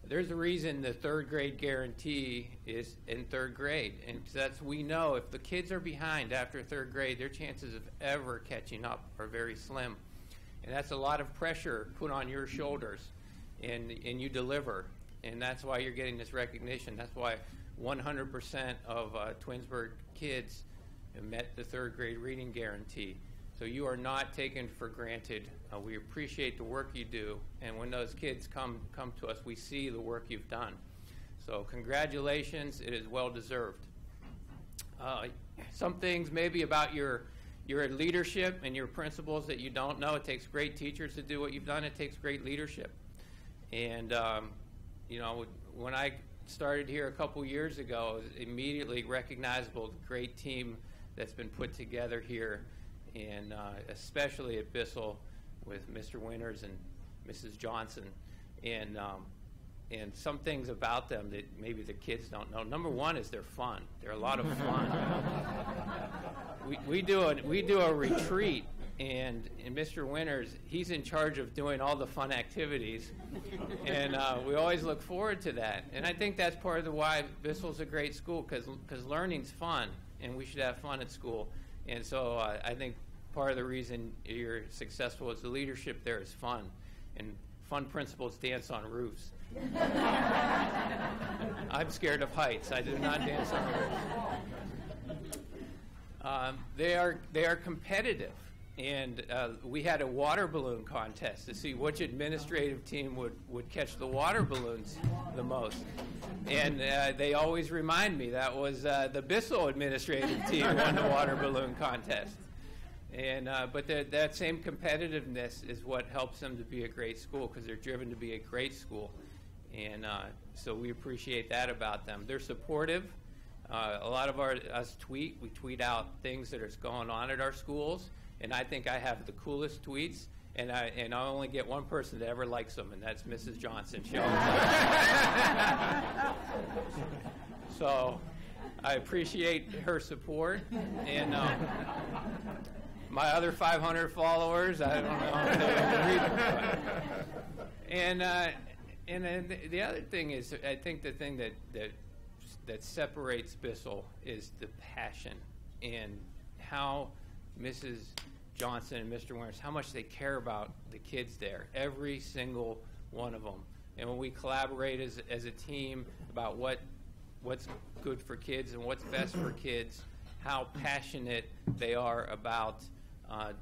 There's a reason the 3rd grade guarantee is in 3rd grade, and that's, we know if the kids are behind after 3rd grade, their chances of ever catching up are very slim, and that's a lot of pressure put on your shoulders, and you deliver, and that's why you're getting this recognition. That's why 100% of Twinsburg kids have met the 3rd grade reading guarantee. So you are not taken for granted. We appreciate the work you do, and when those kids come to us, we see the work you've done. So congratulations, it is well deserved. Some things maybe about your leadership and your principles that you don't know. It takes great teachers to do what you've done. It takes great leadership. And you know, when I started here a couple years ago, it was immediately recognizable the great team that's been put together here, and especially at Bissell with Mr. Winters and Mrs. Johnson, and some things about them that maybe the kids don't know. Number one is they're fun. They're a lot of fun. we do a retreat, and Mr. Winters, he's in charge of doing all the fun activities, and we always look forward to that. And I think that's part of the why Bissell's a great school, because learning's fun, and we should have fun at school. And so I think part of the reason you're successful is the leadership there is fun, and fun principals dance on roofs. I'm scared of heights. I do not dance on roofs. They are competitive, and we had a water balloon contest to see which administrative team would catch the water balloons the most. And they always remind me that was the Bissell administrative team won the water balloon contest. And but that same competitiveness is what helps them to be a great school, because they're driven to be a great school. And so we appreciate that about them. They're supportive. A lot of us we tweet out things that are going on at our schools, and I think I have the coolest tweets. And I only get one person that ever likes them, and that's Mrs. Johnson. She always likes So I appreciate her support. And my other 500 followers, I don't know if they read them. And then the other thing is, I think the thing that separates Bissell is the passion, and how Mrs. Johnson and Mr. Winters, how much they care about the kids there, every single one of them. And when we collaborate as a team about what's good for kids and what's best for kids, how passionate they are about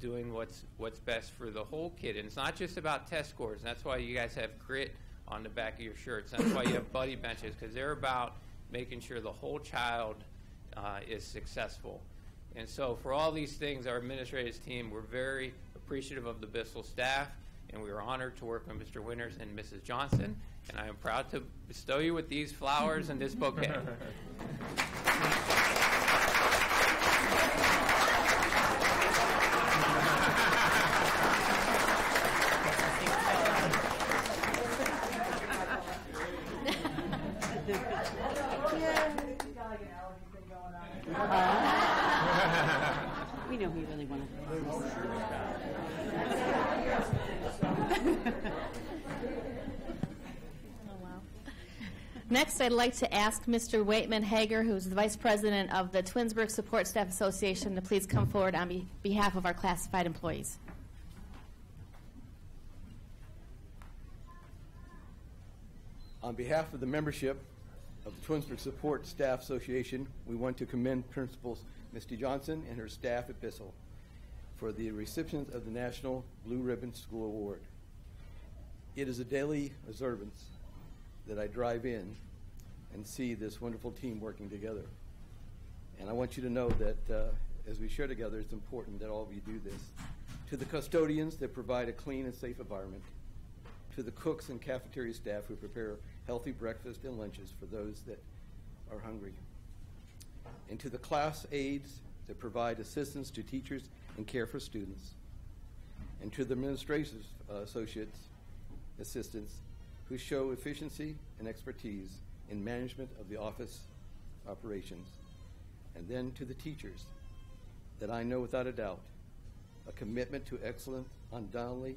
doing what's best for the whole kid. And it's not just about test scores. That's why you guys have grit on the back of your shirts. That's why you have buddy benches, because they're about making sure the whole child is successful. And so for all these things, our administrative team, we're very appreciative of the Bissell staff, and we are honored to work with Mr. Winters and Mrs. Johnson. And I am proud to bestow you with these flowers and this bouquet. We know he really wanted Next, I'd like to ask Mr. Waitman Hager, who's the Vice President of the Twinsburg Support Staff Association, to please come forward on behalf of our classified employees. On behalf of the membership of the Twinsburg Support Staff Association, we want to commend Principal Misty Johnson and her staff at Bissell for the reception of the National Blue Ribbon School Award. It is a daily observance that I drive in and see this wonderful team working together. And I want you to know that as we share together, it's important that all of you do this. To the custodians that provide a clean and safe environment, to the cooks and cafeteria staff who prepare healthy breakfast and lunches for those that are hungry, and to the class aides that provide assistance to teachers and care for students, and to the administrative assistants who show efficiency and expertise in management of the office operations, and then to the teachers that I know without a doubt a commitment to excellence. Undoubtedly,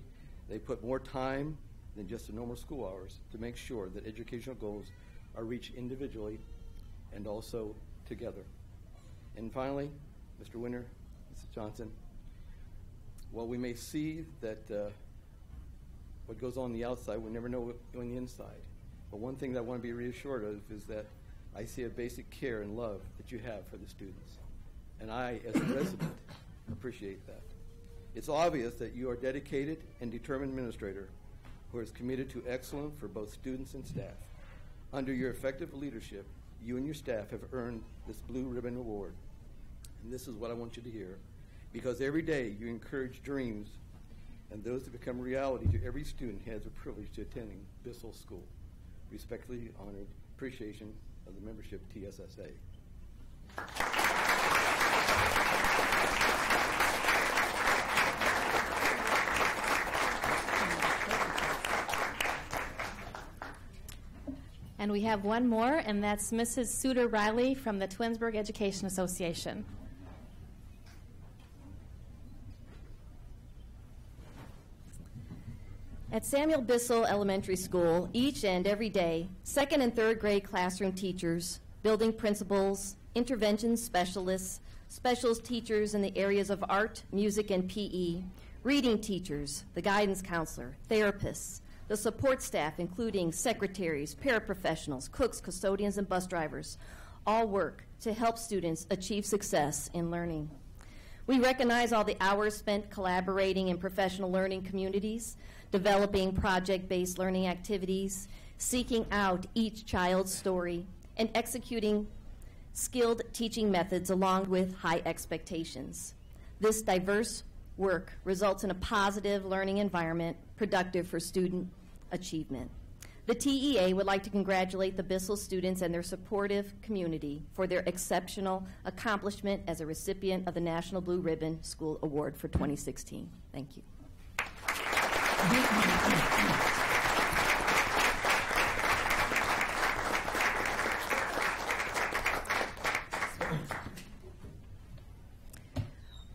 they put more time than just the normal school hours to make sure that educational goals are reached individually and also together. And finally, Mr. Winter, Mrs. Johnson, while we may see that what goes on the outside, we never know what's on the inside. But one thing that I want to be reassured of is that I see a basic care and love that you have for the students. And I, as a resident, appreciate that. It's obvious that you are a dedicated and determined administrator who is committed to excellence for both students and staff. Under your effective leadership, you and your staff have earned this Blue Ribbon Award. And this is what I want you to hear, because every day you encourage dreams and those that become reality to every student who has the privilege to attending Bissell School. Respectfully honored, appreciation of the membership of TSSA. And we have one more, and that's Mrs. Suter Riley from the Twinsburg Education Association. At Samuel Bissell Elementary School, each and every day, second and third grade classroom teachers, building principals, intervention specialists, specials teachers in the areas of art, music, and PE, reading teachers, the guidance counselor, therapists, the support staff, including secretaries, paraprofessionals, cooks, custodians, and bus drivers, all work to help students achieve success in learning. We recognize all the hours spent collaborating in professional learning communities, developing project-based learning activities, seeking out each child's story, and executing skilled teaching methods along with high expectations. This diverse work results in a positive learning environment, productive for student achievement. The TEA would like to congratulate the Bissell students and their supportive community for their exceptional accomplishment as a recipient of the National Blue Ribbon School Award for 2016. Thank you.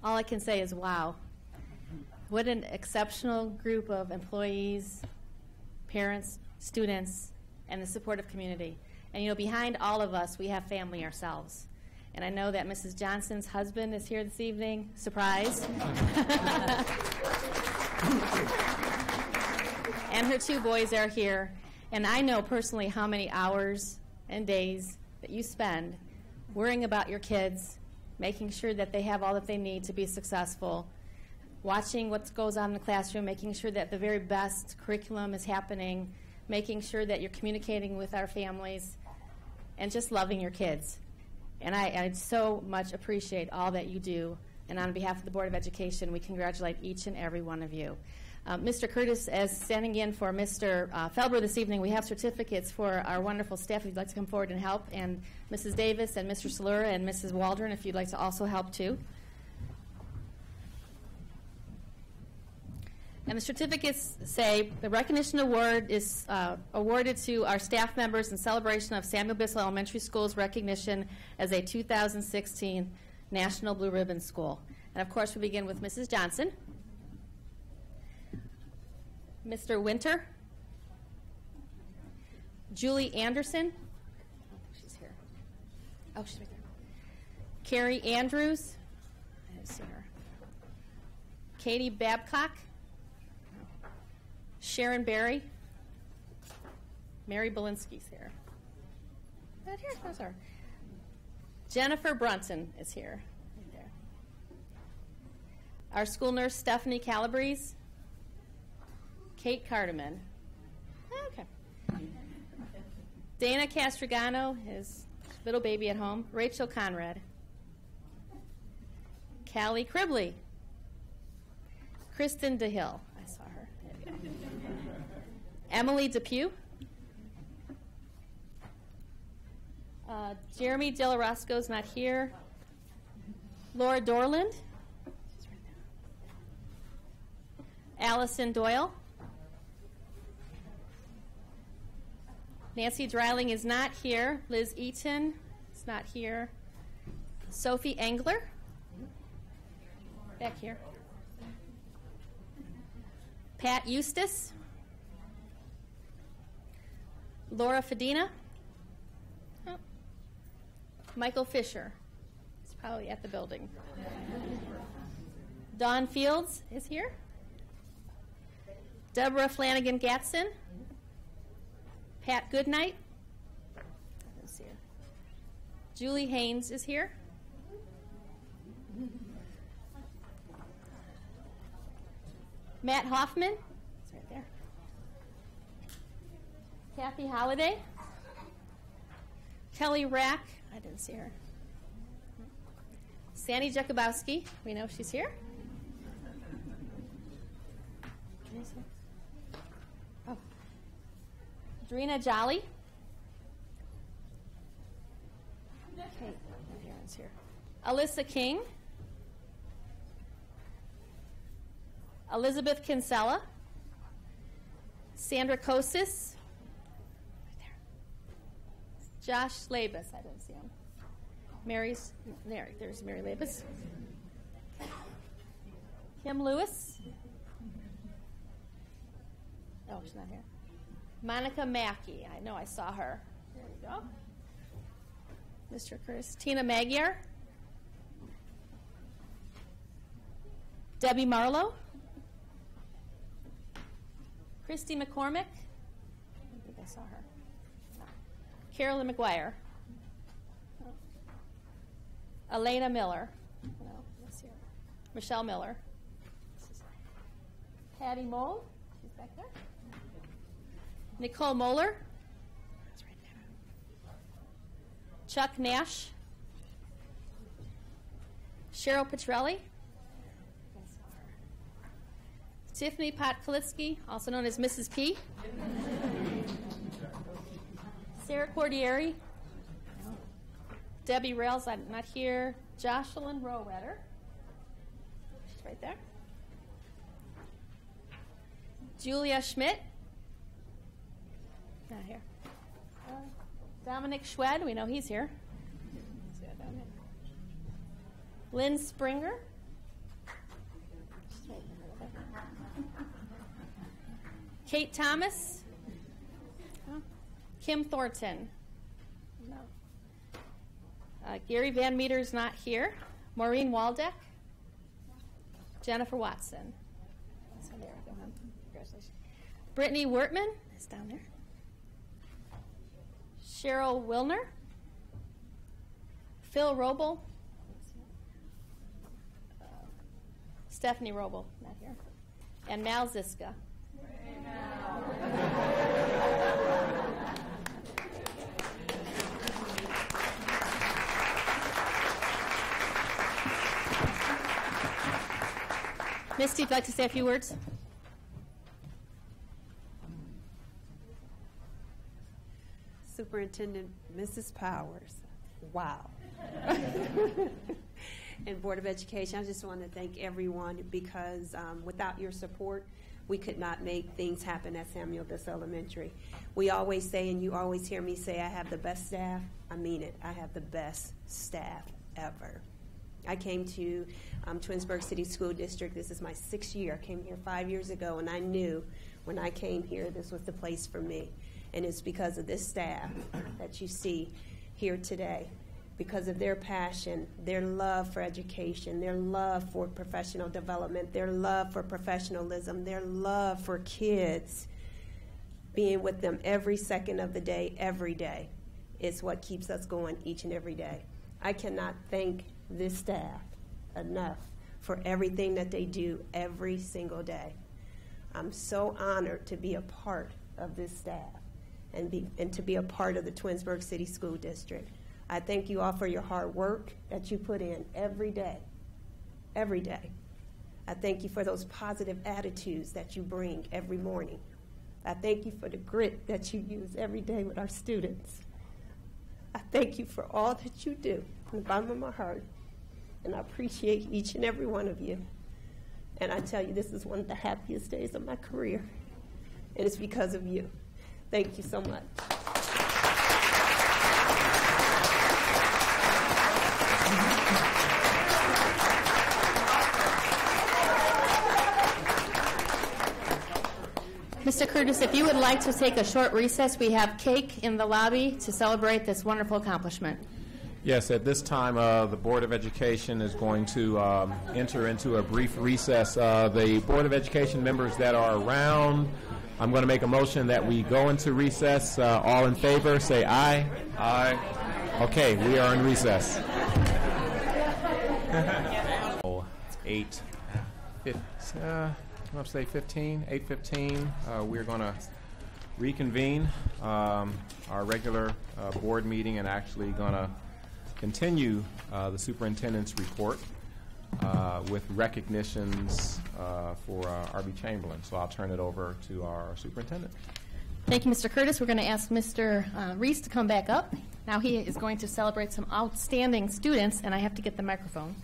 All I can say is wow. What an exceptional group of employees, parents, students, and the supportive community. And you know, behind all of us, we have family ourselves. And I know that Mrs. Johnson's husband is here this evening. Surprise. And her two boys are here. And I know personally how many hours and days that you spend worrying about your kids making sure that they have all that they need to be successful, watching what goes on in the classroom, making sure that the very best curriculum is happening, making sure that you're communicating with our families, and just loving your kids. And I so much appreciate all that you do. And on behalf of the Board of Education, we congratulate each and every one of you. Mr. Curtis, as standing in for Mr. Felber this evening, we have certificates for our wonderful staff if you'd like to come forward and help, and Mrs. Davis and Mr. Salura and Mrs. Waldron if you'd like to also help too. And the certificates say the recognition award is awarded to our staff members in celebration of Samuel Bissell Elementary School's recognition as a 2016 National Blue Ribbon School. And of course, we begin with Mrs. Johnson, Mr. Winter, Julie Anderson. Oh, she's here. Oh, she's right there. Carrie Andrews. I didn't see her. Katie Babcock. Sharon Berry. Mary Belinsky's here. Right here, where's her? Jennifer Brunson is here. Right there. Our school nurse, Stephanie Calabrese. Kate Cardeman. Okay. Dana Castrogano, his little baby at home. Rachel Conrad. Callie Cribley. Kristen DeHill. I saw her. There we go. Emily Depew. Jeremy Delarosco's not here. Laura Dorland. Allison Doyle. Nancy Dreiling is not here. Liz Eaton is not here. Sophie Engler. Back here. Pat Eustace. Laura Fedina. Oh. Michael Fisher. He's probably at the building. Dawn Fields is here. Deborah Flanagan Gatson. Pat Goodnight. Let's see her. Julie Haynes is here. Matt Hoffman. It's right there. Kathy Holliday. Kelly Rack. I didn't see her. Sandy Jakubowski. We know she's here. Oh. Drina Jolly. Okay, Aaron's here. Alyssa King. Elizabeth Kinsella. Sandra Kosis. Right there. Josh Labus. I didn't see him. There's Mary Labus. Kim Lewis. Oh, she's not here. Monica Mackey. I know I saw her. There we go. Mr. Curtis. Tina Magyar. Debbie Marlowe. Christy McCormick. I think I saw her. No. Carolyn McGuire. No. Elena Miller. No, let's see her. Michelle Miller. Patty Mole. She's back there. Nicole Moeller. That's right there. Chuck Nash. Cheryl Petrelli. Tiffany Potkolitsky, also known as Mrs. P. Sarah Cordieri. Debbie Rails, I'm not here. Jocelyn Rowetter. She's right there. Julia Schmidt. Not here. Dominic Schwed, we know he's here. Lynn Springer. Kate Thomas. Oh. Kim Thornton. No. Gary Van Meter's not here. Maureen Waldeck. Jennifer Watson. So there we go. Congratulations. Brittany Wertman is down there. Cheryl Wilner. Phil Roble. Stephanie Robel, not here, and Mal Ziska. Misty, would you like to say a few words? Superintendent Mrs. Powers, wow. And Board of Education, I just want to thank everyone because without your support, we could not make things happen at Samuel Bissell Elementary. We always say, and you always hear me say, I have the best staff. I mean it. I have the best staff ever. I came to Twinsburg City School District. This is my 6th year. I came here 5 years ago, and I knew when I came here this was the place for me. And it's because of this staff that you see here today, because of their passion, their love for education, their love for professional development, their love for professionalism, their love for kids, being with them every second of the day, every day, is what keeps us going each and every day. I cannot thank this staff enough for everything that they do every single day. I'm so honored to be a part of this staff and to be a part of the Twinsburg City School District. I thank you all for your hard work that you put in every day, every day. I thank you for those positive attitudes that you bring every morning. I thank you for the grit that you use every day with our students. I thank you for all that you do from the bottom of my heart, and I appreciate each and every one of you. And I tell you, this is one of the happiest days of my career, and it's because of you. Thank you so much. Mr. Curtis, if you would like to take a short recess, we have cake in the lobby to celebrate this wonderful accomplishment. Yes, at this time, the Board of Education is going to enter into a brief recess. The Board of Education members that are around, I'm going to make a motion that we go into recess. All in favor, say aye. Aye. Okay, we are in recess. 8:15. We're going to reconvene our regular board meeting and actually going to continue the superintendent's report with recognitions for R.B. Chamberlain. So I'll turn it over to our superintendent. Thank you, Mr. Curtis. We're going to ask Mr. Reese to come back up. Now he is going to celebrate some outstanding students, and I have to get the microphone.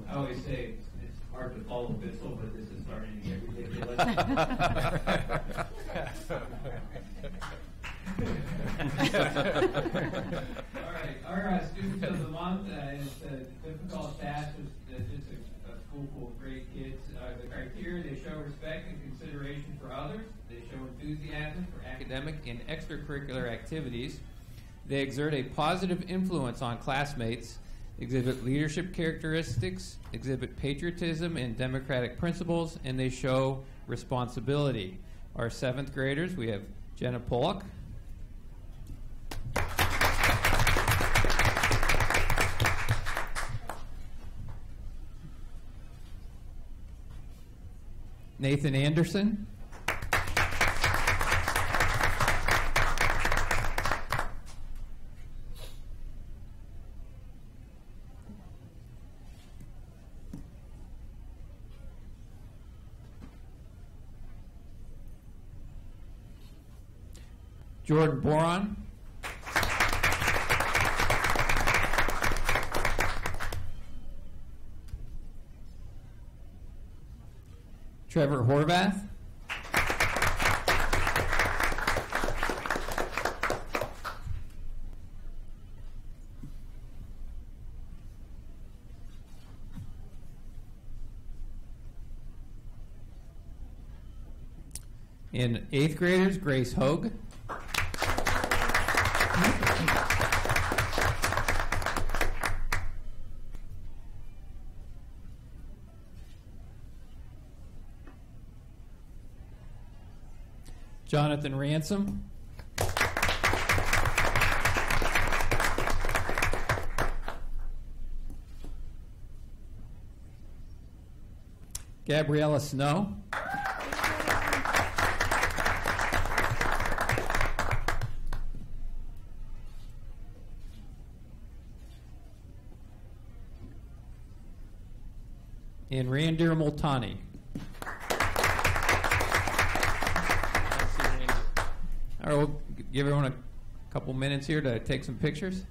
I always say it's hard to follow Bissell, but this is starting to get ridiculous. All right, our students of the month is a difficult task. It's just a school full of great kids. The criteria: they show respect and consideration for others. They show enthusiasm for academic and extracurricular activities. They exert a positive influence on classmates. Exhibit leadership characteristics, exhibit patriotism and democratic principles, and they show responsibility. Our 7th graders, we have Jenna Pollock, Nathan Anderson, Jordan Boron, Trevor Horvath, and 8th graders, Grace Hogue, Jonathan Ransom. Gabriella Snow. And Randir Multani. All right, we'll give everyone a couple minutes here to take some pictures.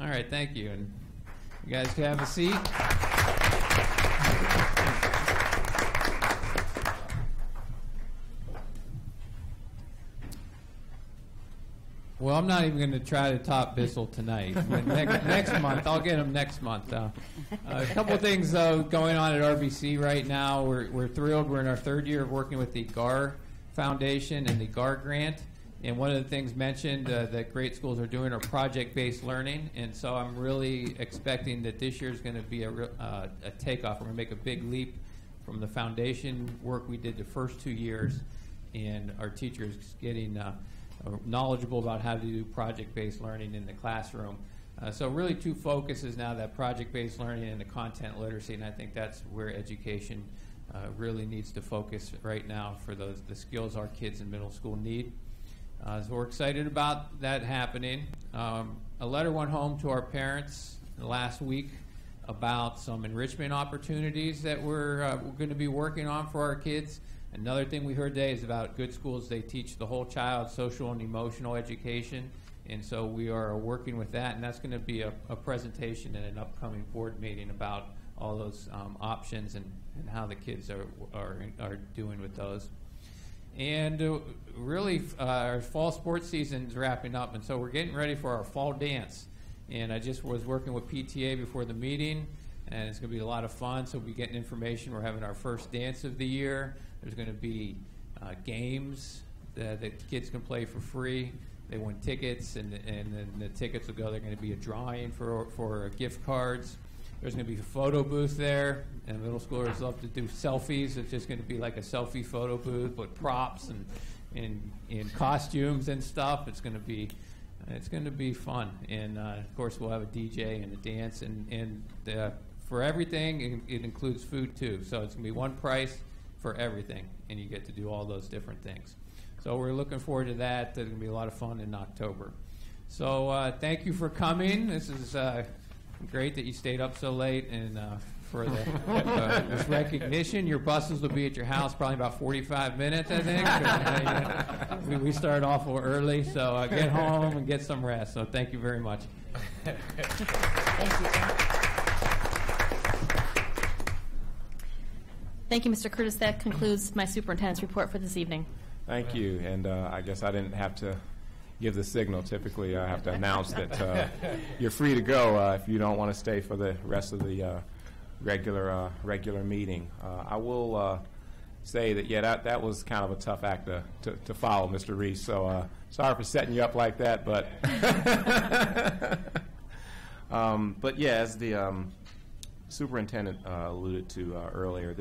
All right, thank you. And you guys can have a seat. Well, I'm not even going to try to top Bissell tonight. Next month, I'll get him next month. A couple of things going on at RBC right now. We're thrilled. We're in our third year of working with the GAR Foundation and the GAR grant. And one of the things mentioned that great schools are doing are project-based learning. And so I'm really expecting that this year is going to be a takeoff. We're going to make a big leap from the foundation work we did the first 2 years, and our teachers getting knowledgeable about how to do project-based learning in the classroom. So really two focuses now, that project-based learning and the content literacy, and I think that's where education really needs to focus right now for the skills our kids in middle school need. So we're excited about that happening. A letter went home to our parents last week about some enrichment opportunities that we're going to be working on for our kids. Another thing we heard today is about good schools. They teach the whole child social and emotional education, and so we are working with that, and that's going to be a presentation in an upcoming board meeting about all those options and how the kids are doing with those. And really, our fall sports season is wrapping up, and so we're getting ready for our fall dance. And I just was working with PTA before the meeting, and it's going to be a lot of fun. So we'll be getting information. We're having our first dance of the year. There's going to be games that kids can play for free. They win tickets, and then the tickets will go. They're going to be a drawing for gift cards. There's going to be a photo booth there, and middle schoolers love to do selfies. It's just going to be like a selfie photo booth with props and costumes and stuff. It's going to be fun, and of course we'll have a DJ and a dance, and for everything it includes food too. So it's going to be one price for everything, and you get to do all those different things. So we're looking forward to that. There's going to be a lot of fun in October. So thank you for coming. This is great that you stayed up so late, and for this recognition. Your buses will be at your house probably about 45 minutes, I think. We start off early, so get home and get some rest. So thank you very much. Thank you. Thank you, Mr. Curtis. That concludes my superintendent's report for this evening. Thank you. And I guess I didn't have to give the signal. Typically, I have to announce that you're free to go if you don't want to stay for the rest of the regular meeting. I will say that that was kind of a tough act to follow, Mr. Reese. So sorry for setting you up like that, but but yeah, as the superintendent alluded to earlier,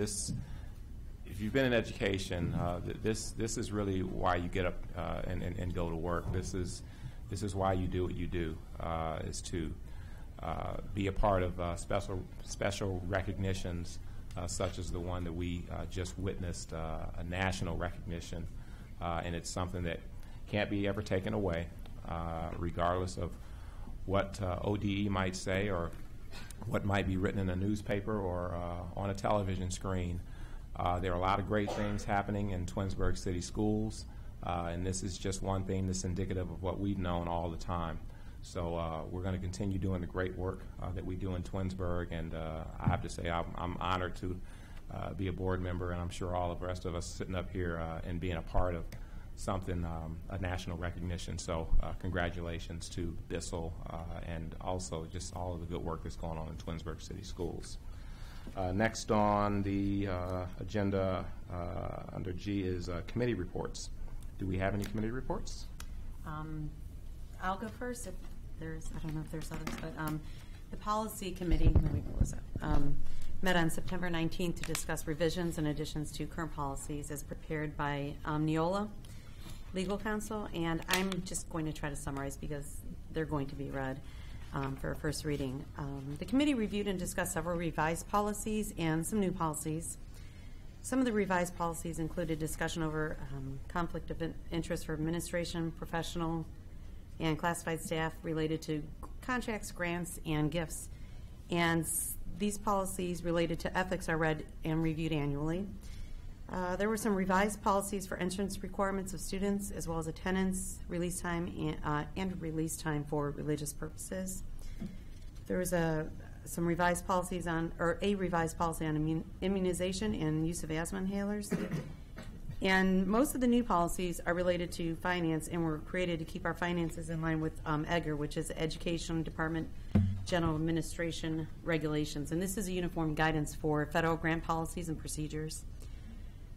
if you've been in education, this is really why you get up and go to work. This is why you do what you do, is to be a part of special recognitions such as the one that we just witnessed, a national recognition, and it's something that can't be ever taken away, regardless of what ODE might say or what might be written in a newspaper or on a television screen. There are a lot of great things happening in Twinsburg City Schools, and this is just one thing that's indicative of what we've known all the time. So we're going to continue doing the great work that we do in Twinsburg, and I have to say I'm honored to be a board member, and I'm sure all of the rest of us sitting up here and being a part of something, a national recognition. So congratulations to Bissell and also just all of the good work that's going on in Twinsburg City Schools. Next on the agenda under G is committee reports. Do we have any committee reports? I'll go first. If there's, I don't know if there's others, but the policy committee met on September 19th to discuss revisions and additions to current policies as prepared by Neola Legal Counsel, and I'm just going to try to summarize because they're going to be read for a first reading. The committee reviewed and discussed several revised policies and some new policies. Some of the revised policies included discussion over conflict of interest for administration, professional, and classified staff related to contracts, grants, and gifts. And these policies related to ethics are read and reviewed annually. There were some revised policies for entrance requirements of students, as well as attendance, release time, and release time for religious purposes. There was some revised policies on, or a revised policy on immunization and use of asthma inhalers. And most of the new policies are related to finance and were created to keep our finances in line with EGR, which is Education Department General Administration Regulations. And this is a uniform guidance for federal grant policies and procedures.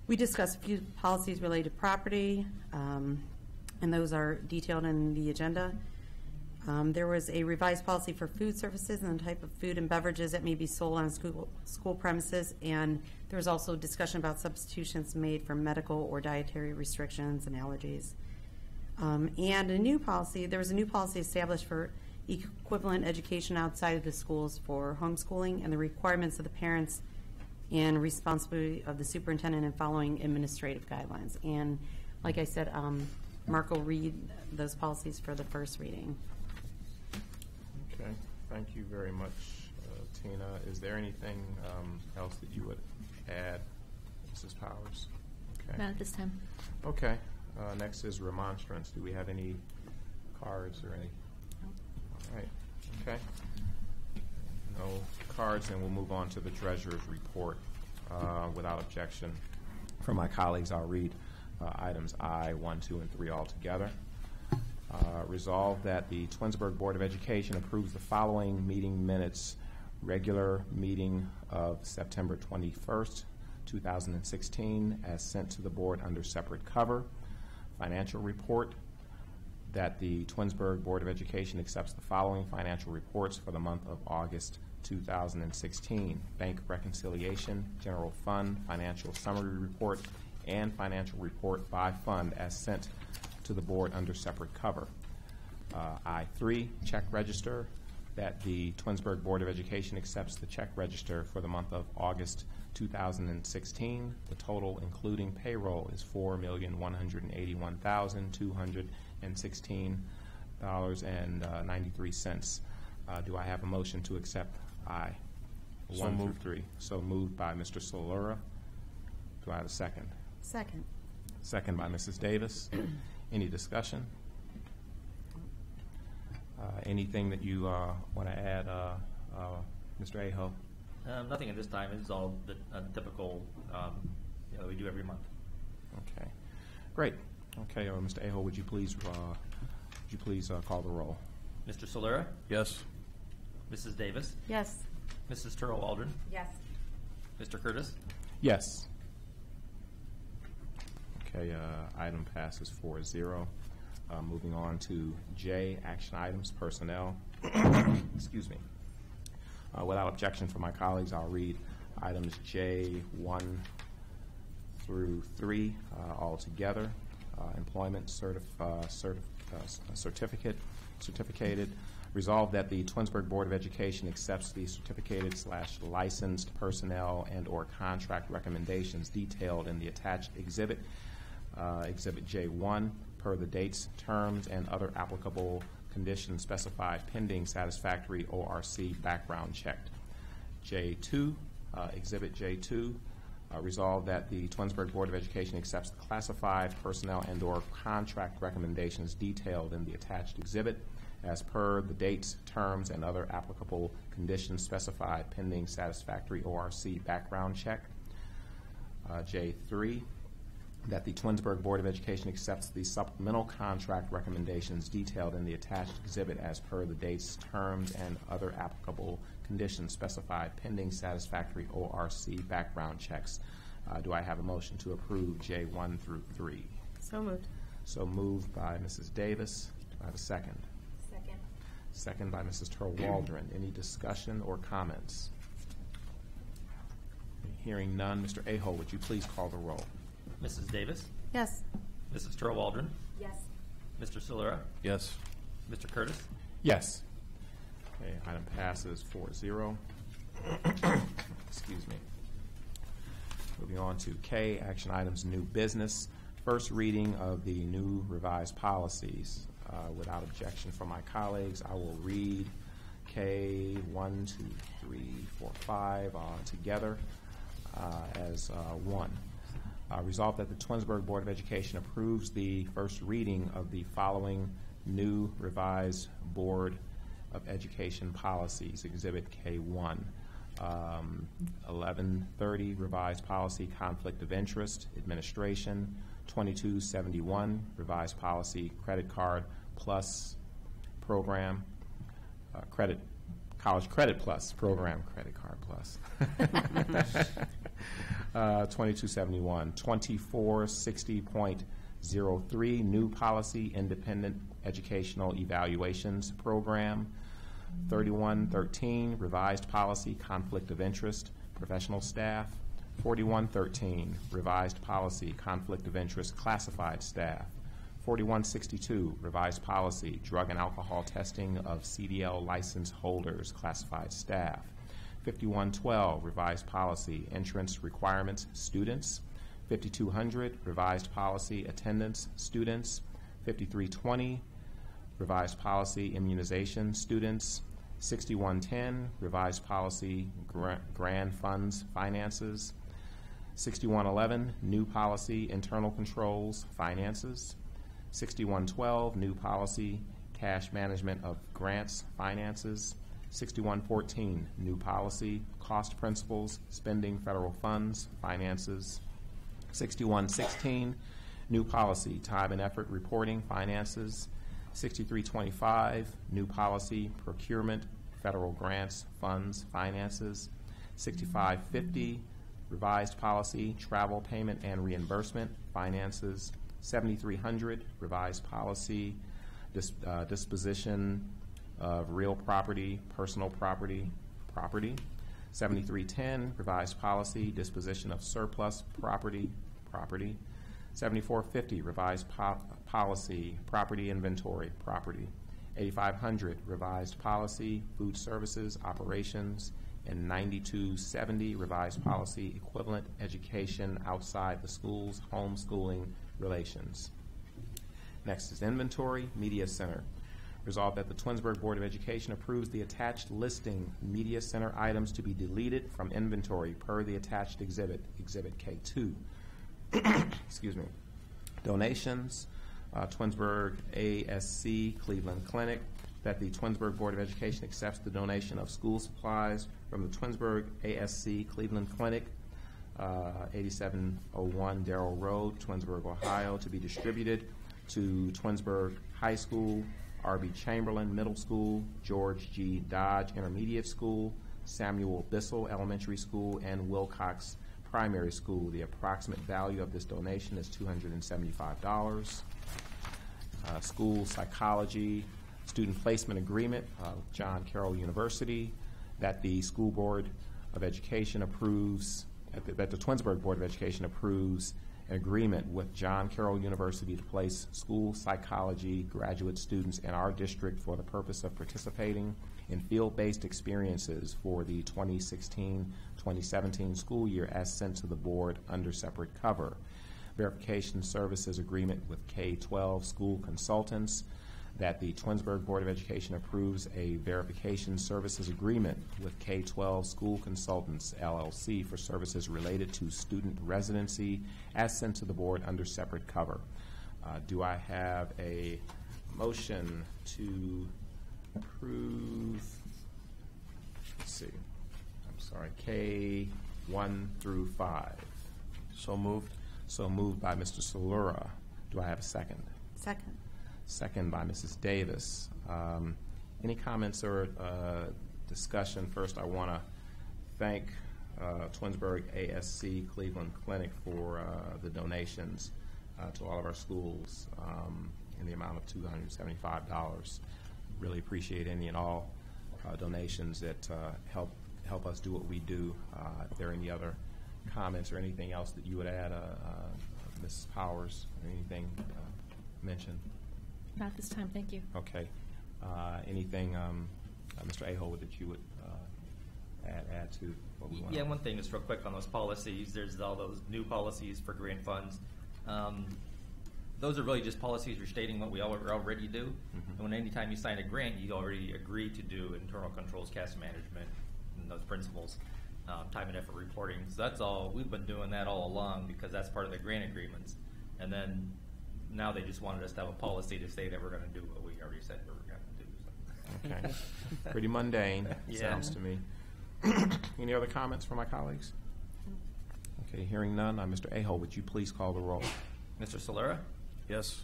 We discussed a few policies related to property, and those are detailed in the agenda. There was a revised policy for food services and the type of food and beverages that may be sold on school premises, and there was also discussion about substitutions made for medical or dietary restrictions and allergies. And a new policy, there was a new policy established for equivalent education outside of the schools for homeschooling and the requirements of the parents and responsibility of the superintendent in following administrative guidelines. And like I said, Mark will read those policies for the first reading. Okay, thank you very much, Tina. Is there anything else that you would add, Mrs. Powers? Okay. Not at this time. Okay. Next is remonstrance. Do we have any cards or any? No. All right. Okay. No cards, and we'll move on to the treasurer's report. Without objection from my colleagues, I'll read items I, 1, 2, and 3 all together. Resolved that the Twinsburg Board of Education approves the following meeting minutes. Regular meeting of September 21st, 2016, as sent to the board under separate cover. Financial report. That the Twinsburg Board of Education accepts the following financial reports for the month of August 2016. Bank reconciliation, general fund, financial summary report, and financial report by fund as sent to the board under separate cover. I-3, check register. That the Twinsburg Board of Education accepts the check register for the month of August 2016. The total, including payroll, is $4,181,216.93. Do I have a motion to accept I? 1 through 3. So moved by Mr. Solera. Do I have a second? Second. Second by Mrs. Davis. Any discussion? Anything that you want to add, Mr. Aho? Nothing at this time. It's all the typical we do every month. Okay, great. Okay, Mr. Aho, would you please call the roll? Mr. Solera? Yes. Mrs. Davis? Yes. Mrs. Turl Waldron? Yes. Mr. Curtis? Yes. Okay, item passes 4-0. Moving on to J, action items, personnel. Excuse me. Without objection from my colleagues, I'll read items J1 through 3 all together. Employment certificated. Resolved that the Twinsburg Board of Education accepts the certificated/licensed personnel and/or contract recommendations detailed in the attached exhibit, Exhibit J1, per the dates, terms, and other applicable conditions specified pending satisfactory ORC background check. J2, Exhibit J2, resolved that the Twinsburg Board of Education accepts the classified personnel and/or contract recommendations detailed in the attached exhibit as per the dates, terms, and other applicable conditions specified pending satisfactory ORC background check. J3, that the Twinsburg Board of Education accepts the supplemental contract recommendations detailed in the attached exhibit as per the dates, terms, and other applicable conditions specified pending satisfactory ORC background checks. Do I have a motion to approve J1 through 3? So moved. So moved by Mrs. Davis. Do I have a second? Second. Second by Mrs. Turl-Waldron. Any discussion or comments? Hearing none, Mr. Aho, would you please call the roll? Mrs. Davis? Yes. Mrs. Turl-Waldron? Yes. Mr. Solera? Yes. Mr. Curtis? Yes. Okay, item passes 4-0. Excuse me. Moving on to K, action items, new business. First reading of the new revised policies. Without objection from my colleagues, I will read K 1, 2, 3, 4, 5 together as one. Resolved that the Twinsburg Board of Education approves the first reading of the following new revised Board of Education policies. Exhibit K1, 1130 revised policy conflict of interest administration, 2271 revised policy credit card plus program, college credit plus program credit card plus. 2271, 2460.03 new policy independent educational evaluations program, 3113 revised policy conflict of interest professional staff, 4113 revised policy conflict of interest classified staff, 4162 revised policy drug and alcohol testing of CDL license holders classified staff, 5112 revised policy entrance requirements students, 5200 revised policy attendance students, 5320 revised policy immunization students, 6110 revised policy grant funds finances, 6111 new policy internal controls finances, 6112 new policy cash management of grants finances, 6114 new policy cost principles spending federal funds finances, 6116 new policy time and effort reporting finances, 6325 new policy procurement federal grants funds finances, 6550 revised policy travel payment and reimbursement finances, 7300 revised policy disposition of real property personal property 7310 revised policy disposition of surplus property 7450 revised policy property inventory property, 8500 revised policy food services operations, and 9270 revised policy equivalent education outside the schools homeschooling relations. Next is inventory media center. Resolved that the Twinsburg Board of Education approves the attached listing media center items to be deleted from inventory per the attached exhibit K2. Excuse me. Donations, Twinsburg ASC Cleveland Clinic, that the Twinsburg Board of Education accepts the donation of school supplies from the Twinsburg ASC Cleveland Clinic, 8701 Darrell Road, Twinsburg, Ohio, to be distributed to Twinsburg High School, R.B. Chamberlain Middle School, George G. Dodge Intermediate School, Samuel Bissell Elementary School, and Wilcox Primary School. The approximate value of this donation is $275. School psychology student placement agreement, John Carroll University, that the School Board of Education approves, that the Twinsburg Board of Education approves an agreement with John Carroll University to place school psychology graduate students in our district for the purpose of participating in field-based experiences for the 2016-2017 school year as sent to the board under separate cover. Verification services agreement with K-12 school consultants, that the Twinsburg Board of Education approves a verification services agreement with K-12 School Consultants, LLC, for services related to student residency as sent to the board under separate cover. Do I have a motion to approve, let's see, I'm sorry, K1 through 5? So moved. So moved by Mr. Solera. Do I have a second? Second. Second by Mrs. Davis. Any comments or discussion. First, I want to thank Twinsburg ASC Cleveland Clinic for the donations to all of our schools in the amount of $275. Really appreciate any and all donations that help us do what we do. If there are any other comments or anything else that you would add, Ms. Powers, or anything mentioned? Not this time, thank you. Okay. Anything, Mr. Aho, that you would add to what we want? Yeah, one thing just real quick on those policies. There's all those new policies for grant funds. Those are really just policies restating what we already do. And when anytime you sign a grant, you already agree to do internal controls, cash management, and those principles, time and effort reporting. So that's all. We've been doing that all along because that's part of the grant agreements. And then now they just wanted us to have a policy to say that we're going to do what we already said we were going to do. So. Okay. Pretty mundane, sounds to me. Any other comments from my colleagues? Okay, hearing none. Mr. Aho, would you please call the roll? Mr. Solera? Yes.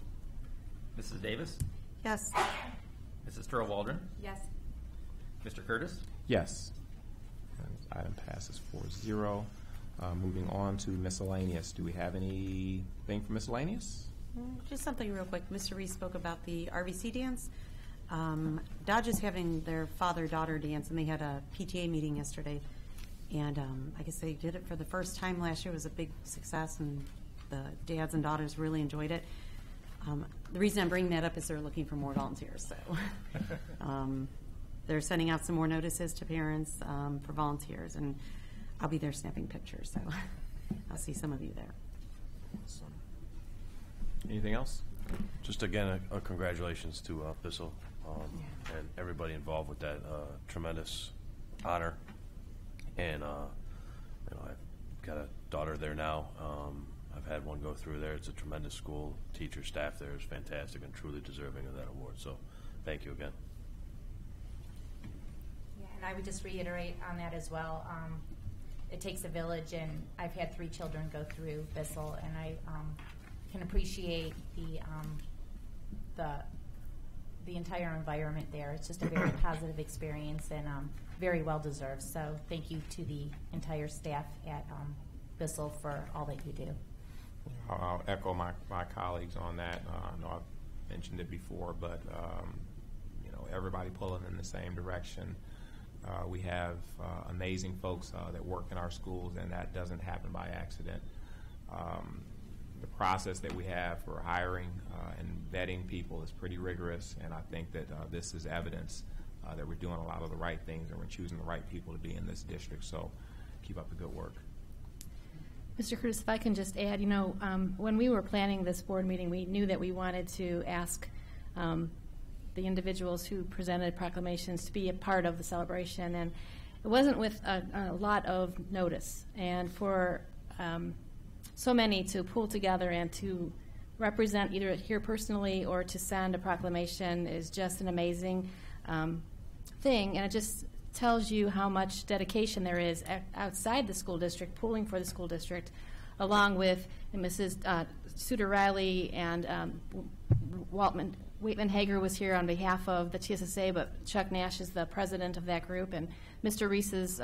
Mrs. Davis? Yes. Mrs. Turl Waldron? Yes. Mr. Curtis? Yes. Item passes 4-0. Moving on to miscellaneous. Do we have anything for miscellaneous? Just something real quick. Mr. Reese spoke about the RVC dance. Dodge is having their father-daughter dance, and they had a PTA meeting yesterday. And I guess they did it for the first time last year. It was a big success, and the dads and daughters really enjoyed it. The reason I'm bringing that up is they're looking for more volunteers. So they're sending out some more notices to parents for volunteers, and I'll be there snapping pictures. So I'll see some of you there. Awesome. Anything else? Just again, a congratulations to Bissell and everybody involved with that. Tremendous honor, and I've got a daughter there now. I've had one go through there. It's a tremendous school. Teacher, staff there is fantastic and truly deserving of that award. So, thank you again. Yeah, and I would just reiterate on that as well. It takes a village, and I've had 3 children go through Bissell, and I can appreciate the entire environment there. It's just a very positive experience and very well deserved. So thank you to the entire staff at Bissell for all that you do. I'll echo my colleagues on that. I know I've mentioned it before, but everybody pulling in the same direction. We have amazing folks that work in our schools, and that doesn't happen by accident. The process that we have for hiring and vetting people is pretty rigorous, and I think that this is evidence that we're doing a lot of the right things and we're choosing the right people to be in this district. So keep up the good work. Mr. Curtis, if I can just add, when we were planning this board meeting, we knew that we wanted to ask the individuals who presented proclamations to be a part of the celebration, and it wasn't with a lot of notice. And for so many to pull together and to represent either here personally or to send a proclamation is just an amazing thing, and it just tells you how much dedication there is outside the school district, pulling for the school district, along with Mrs. Suter Riley and Waitman Hager was here on behalf of the TSSA, but Chuck Nash is the president of that group, and Mr. Reese's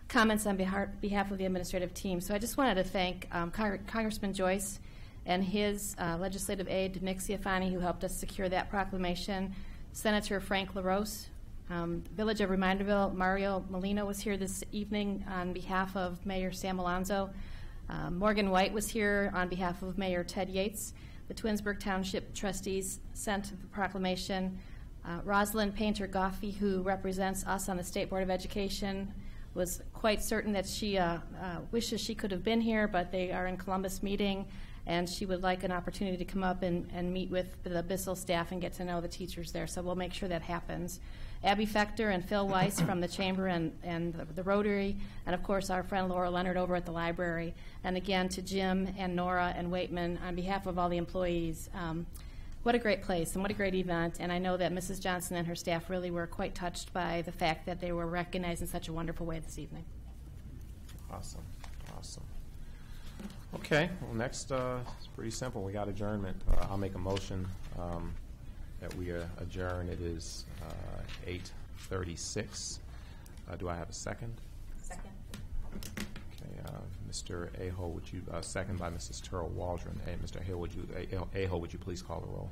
comments on behalf of the administrative team. So I just wanted to thank Congressman Joyce and his legislative aide, Nick Ciafani, who helped us secure that proclamation, Senator Frank LaRose, Village of Reminderville, Mario Molina was here this evening on behalf of Mayor Sam Alonzo. Morgan White was here on behalf of Mayor Ted Yates. The Twinsburg Township trustees sent the proclamation. Rosalind Painter-Goffey, who represents us on the State Board of Education, was quite certain that she wishes she could have been here, but they are in Columbus meeting, and she would like an opportunity to come up and meet with the Bissell staff and get to know the teachers there. So we'll make sure that happens. Abby Fector and Phil Weiss from the Chamber and the Rotary, and of course our friend Laura Leonard over at the library. And again to Jim and Nora and Waitman on behalf of all the employees. What a great place and what a great event. And I know that Mrs. Johnson and her staff really were quite touched by the fact that they were recognized in such a wonderful way this evening. Awesome. Awesome. Okay, well next it's pretty simple. We got adjournment. I'll make a motion that we adjourn. It is 8:36, Do I have a second? Second. Okay, Mr. Aho, would you, second by Mrs. Turl Waldron. Hey, Mr. Aho, would you please call the roll?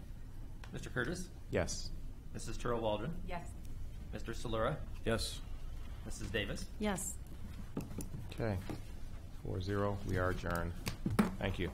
Mr. Curtis? Yes. Mrs. Turl Waldron? Yes. Mr. Solera? Yes. Mrs. Davis? Yes. Okay. 4-0. We are adjourned. Thank you.